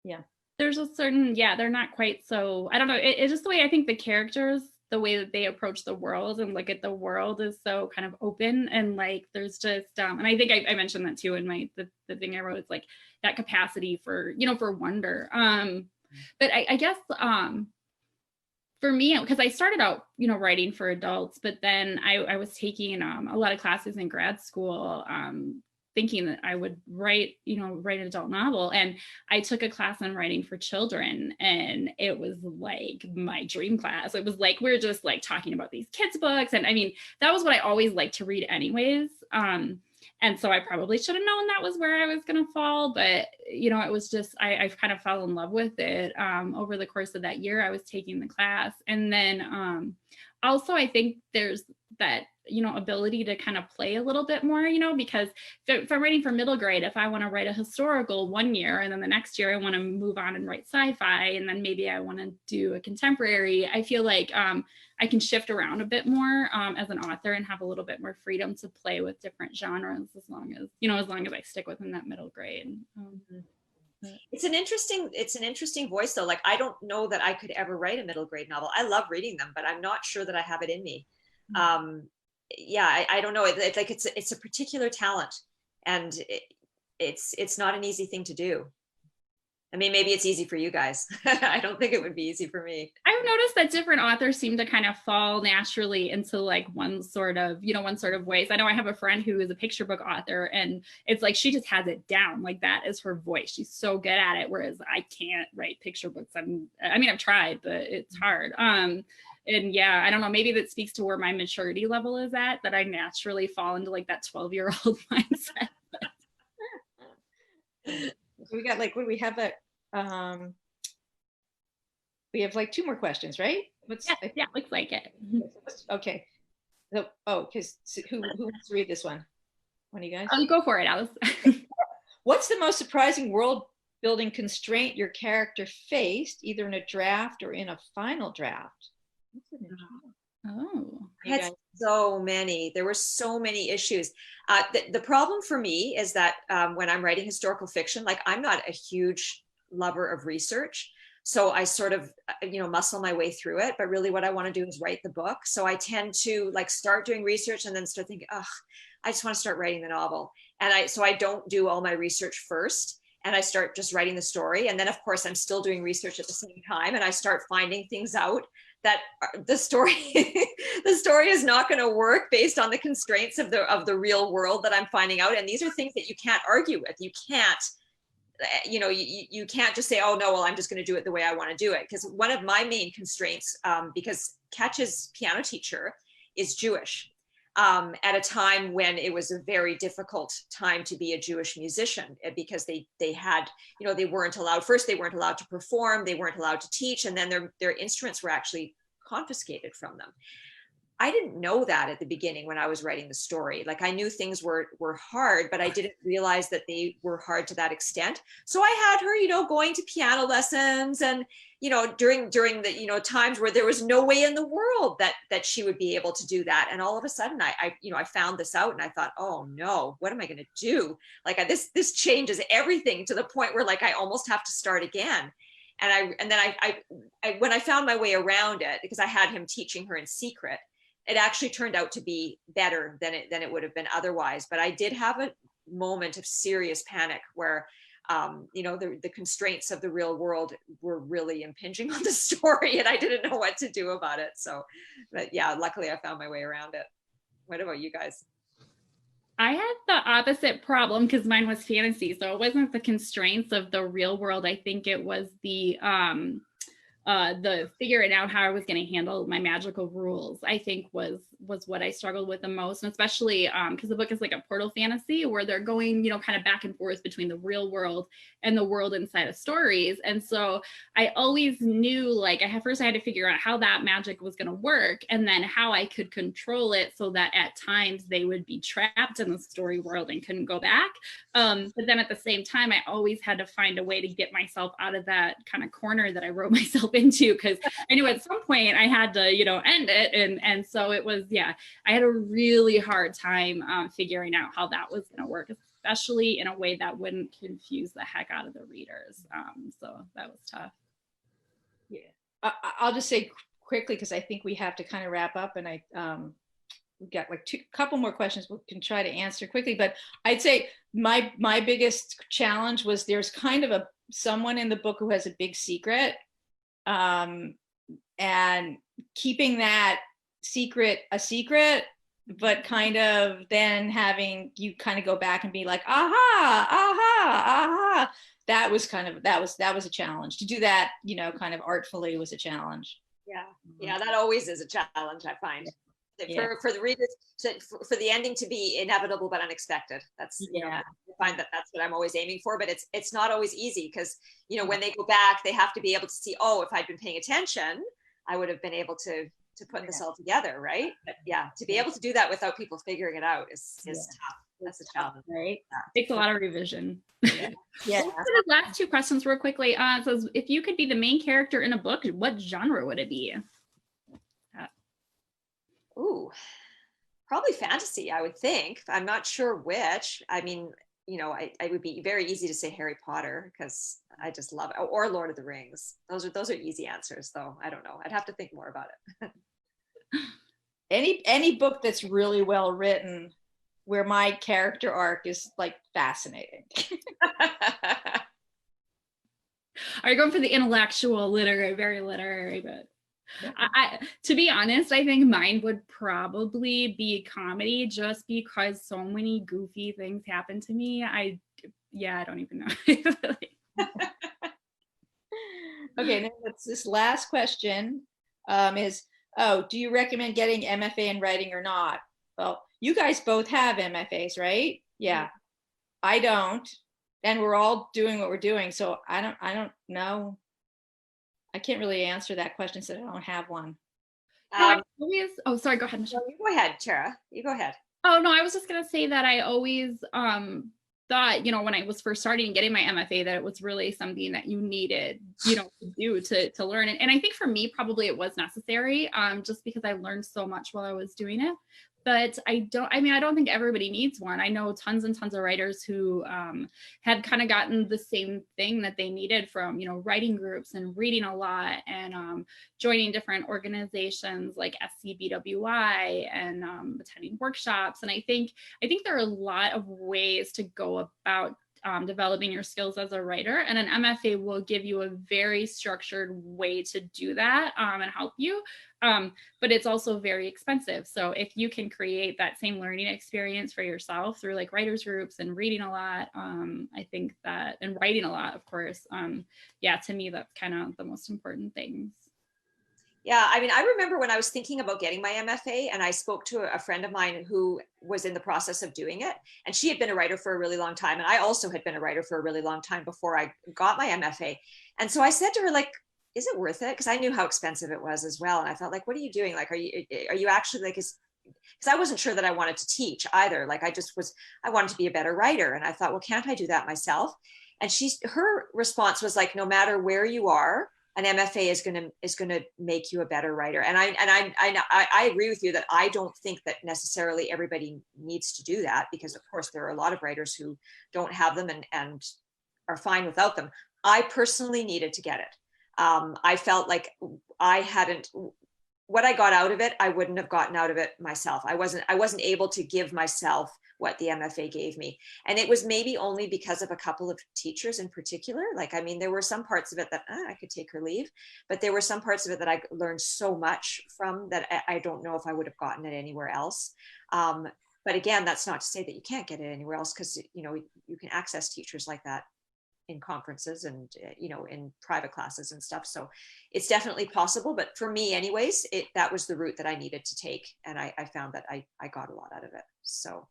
Yeah, there's a certain they're not quite so. I don't know. It's just the way I think the characters, the way that they approach the world and look at the world is so kind of open, and like there's just and I think I mentioned that too in the thing I wrote. It's like that capacity for for wonder. But I guess for me, because I started out writing for adults, but then I was taking a lot of classes in grad school, thinking that I would write an adult novel. And I took a class on writing for children, and it was like my dream class. It was like, we were just like talking about these kids' books. And I mean, that was what I always liked to read anyways. And so I probably should have known that was where I was going to fall. But, it was just, I kind of fell in love with it over the course of that year I was taking the class. And then also, I think there's that, ability to kind of play a little bit more, because if I'm writing for middle grade, if I want to write a historical one year, and then the next year I want to move on and write sci-fi, and then maybe I want to do a contemporary, I feel like I can shift around a bit more as an author and have a little bit more freedom to play with different genres, as long as I stick within that middle grade. It's an interesting voice though. Like, I don't know that I could ever write a middle grade novel. I love reading them, but I'm not sure that I have it in me. I don't know. It's like it's a particular talent, and it's not an easy thing to do. I mean, maybe it's easy for you guys. I don't think it would be easy for me. I've noticed that different authors seem to kind of fall naturally into like one sort of ways. I know I have a friend who is a picture book author, and it's like she just has it down. Like, that is her voice. She's so good at it. Whereas I can't write picture books. I've tried, but it's hard. And yeah, I don't know, maybe that speaks to where my maturity level is at, that I naturally fall into like that 12-year-old mindset. We got like, what do we have? We have like 2 more questions, right? Yeah, looks like it. Okay. Because who wants to read this one? One of you guys? Oh, you go for it, Alice. What's the most surprising world building constraint your character faced, either in a draft or in a final draft? Oh, I had So many. There were so many issues. The problem for me is that when I'm writing historical fiction, like I'm not a huge lover of research. So I sort of, muscle my way through it. But really what I want to do is write the book. So I tend to like start doing research and then start thinking, oh, I just want to start writing the novel. So I don't do all my research first. And I start just writing the story. And then of course I'm still doing research at the same time. And I start finding things out that the story the story is not going to work based on the constraints of the real world that I'm finding out. And these are things that you can't argue with. You can't, you can't just say, oh no, well, I'm just going to do it the way I want to do it. Because one of my main constraints, because Ketch's piano teacher is Jewish, at a time when it was a very difficult time to be a Jewish musician, because they had, they weren't allowed to perform, they weren't allowed to teach, and then their instruments were actually confiscated from them. I didn't know that at the beginning when I was writing the story. Like I knew things were hard, but I didn't realize that they were hard to that extent. So I had her, going to piano lessons and, during the, times where there was no way in the world that she would be able to do that. And all of a sudden I found this out and I thought, oh no, what am I going to do? Like this changes everything to the point where like I almost have to start again. And then when I found my way around it, because I had him teaching her in secret, it actually turned out to be better than it would have been otherwise. But I did have a moment of serious panic where, the constraints of the real world were really impinging on the story, and I didn't know what to do about it. So, but yeah, luckily I found my way around it. What about you guys? I had the opposite problem because mine was fantasy. So it wasn't the constraints of the real world. I think it was the figuring out how I was going to handle my magical rules, I think was what I struggled with the most. And especially because the book is like a portal fantasy where they're going, kind of back and forth between the real world and the world inside of stories. And so I always knew like I had to figure out how that magic was going to work and then how I could control it so that at times they would be trapped in the story world and couldn't go back. But then at the same time, I always had to find a way to get myself out of that kind of corner that I wrote myself into, because I knew at some point I had to, end it. And so it was, I had a really hard time figuring out how that was going to work, especially in a way that wouldn't confuse the heck out of the readers. So that was tough. Yeah, I'll just say quickly, because I think we have to kind of wrap up, and we've got like couple more questions we can try to answer quickly. But I'd say my biggest challenge was there's kind of someone in the book who has a big secret, and keeping that secret a secret, but kind of then having you kind of go back and be like, aha. That was a challenge to do that, kind of artfully was a challenge. Yeah, that always is a challenge, I find. Yeah. For the readers, for the ending to be inevitable but unexpected. That's I find that's what I'm always aiming for. But it's not always easy because when they go back, they have to be able to see, oh, if I'd been paying attention, I would have been able to put this all together, right? But to be able to do that without people figuring it out is tough. That's a challenge, right? Takes a lot of revision. Yeah. The last two questions real quickly. So if you could be the main character in a book, what genre would it be? Ooh, probably fantasy, I would think. I'm not sure which. I mean, I would be very easy to say Harry Potter because I just love it, or Lord of the Rings. Those are easy answers, though. I don't know. I'd have to think more about it. Any book that's really well written, where my character arc is like fascinating. Are you going for the intellectual, literary, very literary, but? To be honest, I think mine would probably be comedy just because so many goofy things happen to me. I don't even know. Okay, now this last question is, do you recommend getting MFA in writing or not? Well, you guys both have MFAs, right? Yeah. I don't, and we're all doing what we're doing, so I don't know. I can't really answer that question since I don't have one. Sorry, go ahead, Michelle. You go ahead, Tara. You go ahead. Oh, no, I was just going to say that I always thought, you know, when I was first starting getting my MFA, that it was really something that you needed, you know, to do to learn. And I think for me, probably it was necessary, just because I learned so much while I was doing it. But I don't think everybody needs one. I know tons and tons of writers who had kind of gotten the same thing that they needed from, you know, writing groups and reading a lot and joining different organizations like SCBWI and attending workshops. And I think there are a lot of ways to go about developing your skills as a writer, and an MFA will give you a very structured way to do that and help you. But it's also very expensive. So if you can create that same learning experience for yourself through like writers groups and reading a lot, I think that, and writing a lot, of course, yeah, to me, that's kind of the most important things. Yeah, I mean, I remember when I was thinking about getting my MFA, and I spoke to a friend of mine who was in the process of doing it, and she had been a writer for a really long time, and I also had been a writer for a really long time before I got my MFA. And so I said to her, like, is it worth it? Because I knew how expensive it was as well. And I felt like, what are you doing? Like, are you actually like, because I wasn't sure that I wanted to teach either. Like, I wanted to be a better writer. And I thought, well, can't I do that myself? And her response was like, no matter where you are, an MFA is gonna make you a better writer. And I agree with you that I don't think that necessarily everybody needs to do that, because of course there are a lot of writers who don't have them and are fine without them. I personally needed to get it. I felt like what I got out of it, I wouldn't have gotten out of it myself. I wasn't able to give myself what the MFA gave me. And it was maybe only because of a couple of teachers in particular. Like, I mean, there were some parts of it that I could take or leave, but there were some parts of it that I learned so much from that I don't know if I would have gotten it anywhere else. But again, that's not to say that you can't get it anywhere else, because, you know, you can access teachers like that in conferences and, you know, in private classes and stuff. So it's definitely possible, but for me anyways, that was the route that I needed to take. And I found that I got a lot out of it. So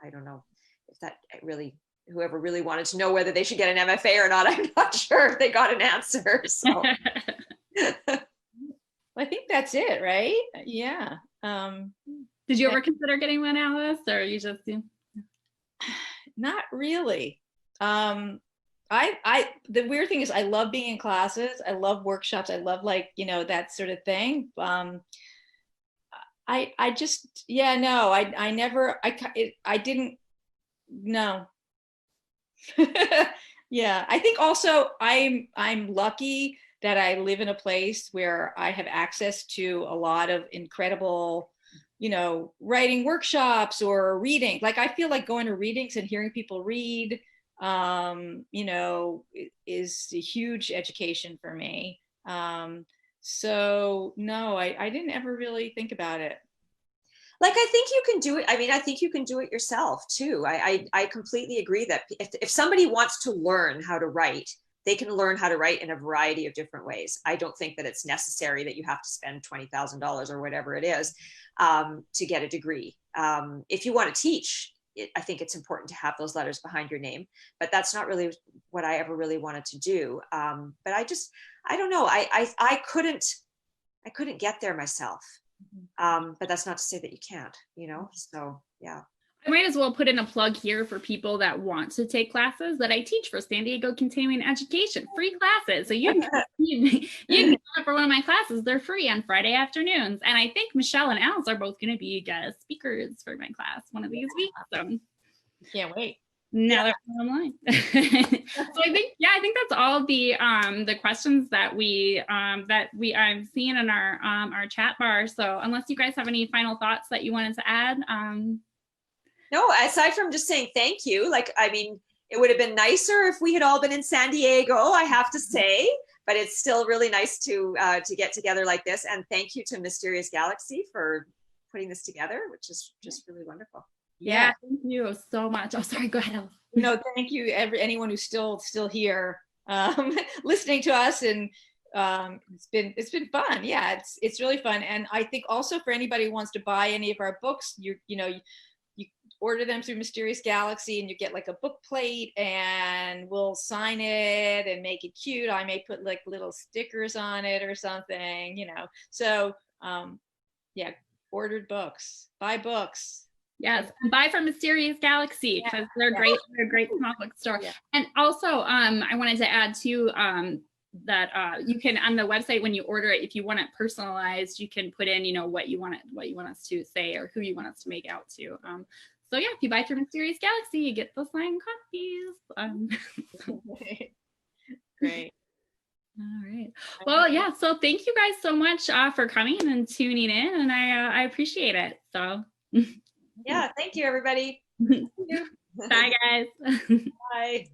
I don't know if that really, whoever really wanted to know whether they should get an MFA or not, I'm not sure if they got an answer. So I think that's it, right? Yeah. Did you ever consider getting one, Alice, or you just do? Not really. The weird thing is I love being in classes. I love workshops. I love, like, you know, that sort of thing. I just, yeah, no, I never, I didn't, no. Yeah, I think also I'm lucky that I live in a place where I have access to a lot of incredible, you know, writing workshops or reading. Like, I feel like going to readings and hearing people read, you know, is a huge education for me. So no, I didn't ever really think about it. Like, I think you can do it. I mean, I think you can do it yourself too. I completely agree that if somebody wants to learn how to write, they can learn how to write in a variety of different ways. I don't think that it's necessary that you have to spend $20,000 or whatever it is to get a degree. If you want to teach, I think it's important to have those letters behind your name, but that's not really what I ever really wanted to do. But I don't know. I couldn't get there myself. But that's not to say that you can't, you know? So, yeah. I might as well put in a plug here for people that want to take classes that I teach for San Diego Continuing Education, free classes. So you can sign up for one of my classes. They're free on Friday afternoons. And I think Michelle and Alice are both going to be guest speakers for my class one of these weeks. So can't wait. Now that we're online. So I think that's all the questions that I'm seeing in our chat bar. So unless you guys have any final thoughts that you wanted to add. No, aside from just saying thank you, like, I mean, it would have been nicer if we had all been in San Diego, I have to say, but it's still really nice to get together like this. And thank you to Mysterious Galaxy for putting this together, which is just really wonderful. Yeah, thank you so much. Oh, sorry, go ahead, Alice. No, thank you anyone who's still here listening to us, and it's been fun. Yeah, it's really fun. And I think also for anybody who wants to buy any of our books, you order them through Mysterious Galaxy and you get like a book plate, and we'll sign it and make it cute. I may put like little stickers on it or something, you know. So yeah, ordered books, buy books. Yes, and buy from Mysterious Galaxy because they're great. They're a great small bookstore. Yeah. And also, I wanted to add too that you can on the website when you order it, if you want it personalized, you can put in what you want us to say or who you want us to make out to. So yeah, if you buy through Mysterious Galaxy, you get the signed copies. Great. All right. Well, yeah. So thank you guys so much for coming and tuning in, and I appreciate it. So. Yeah, thank you, everybody. Bye, guys. Bye.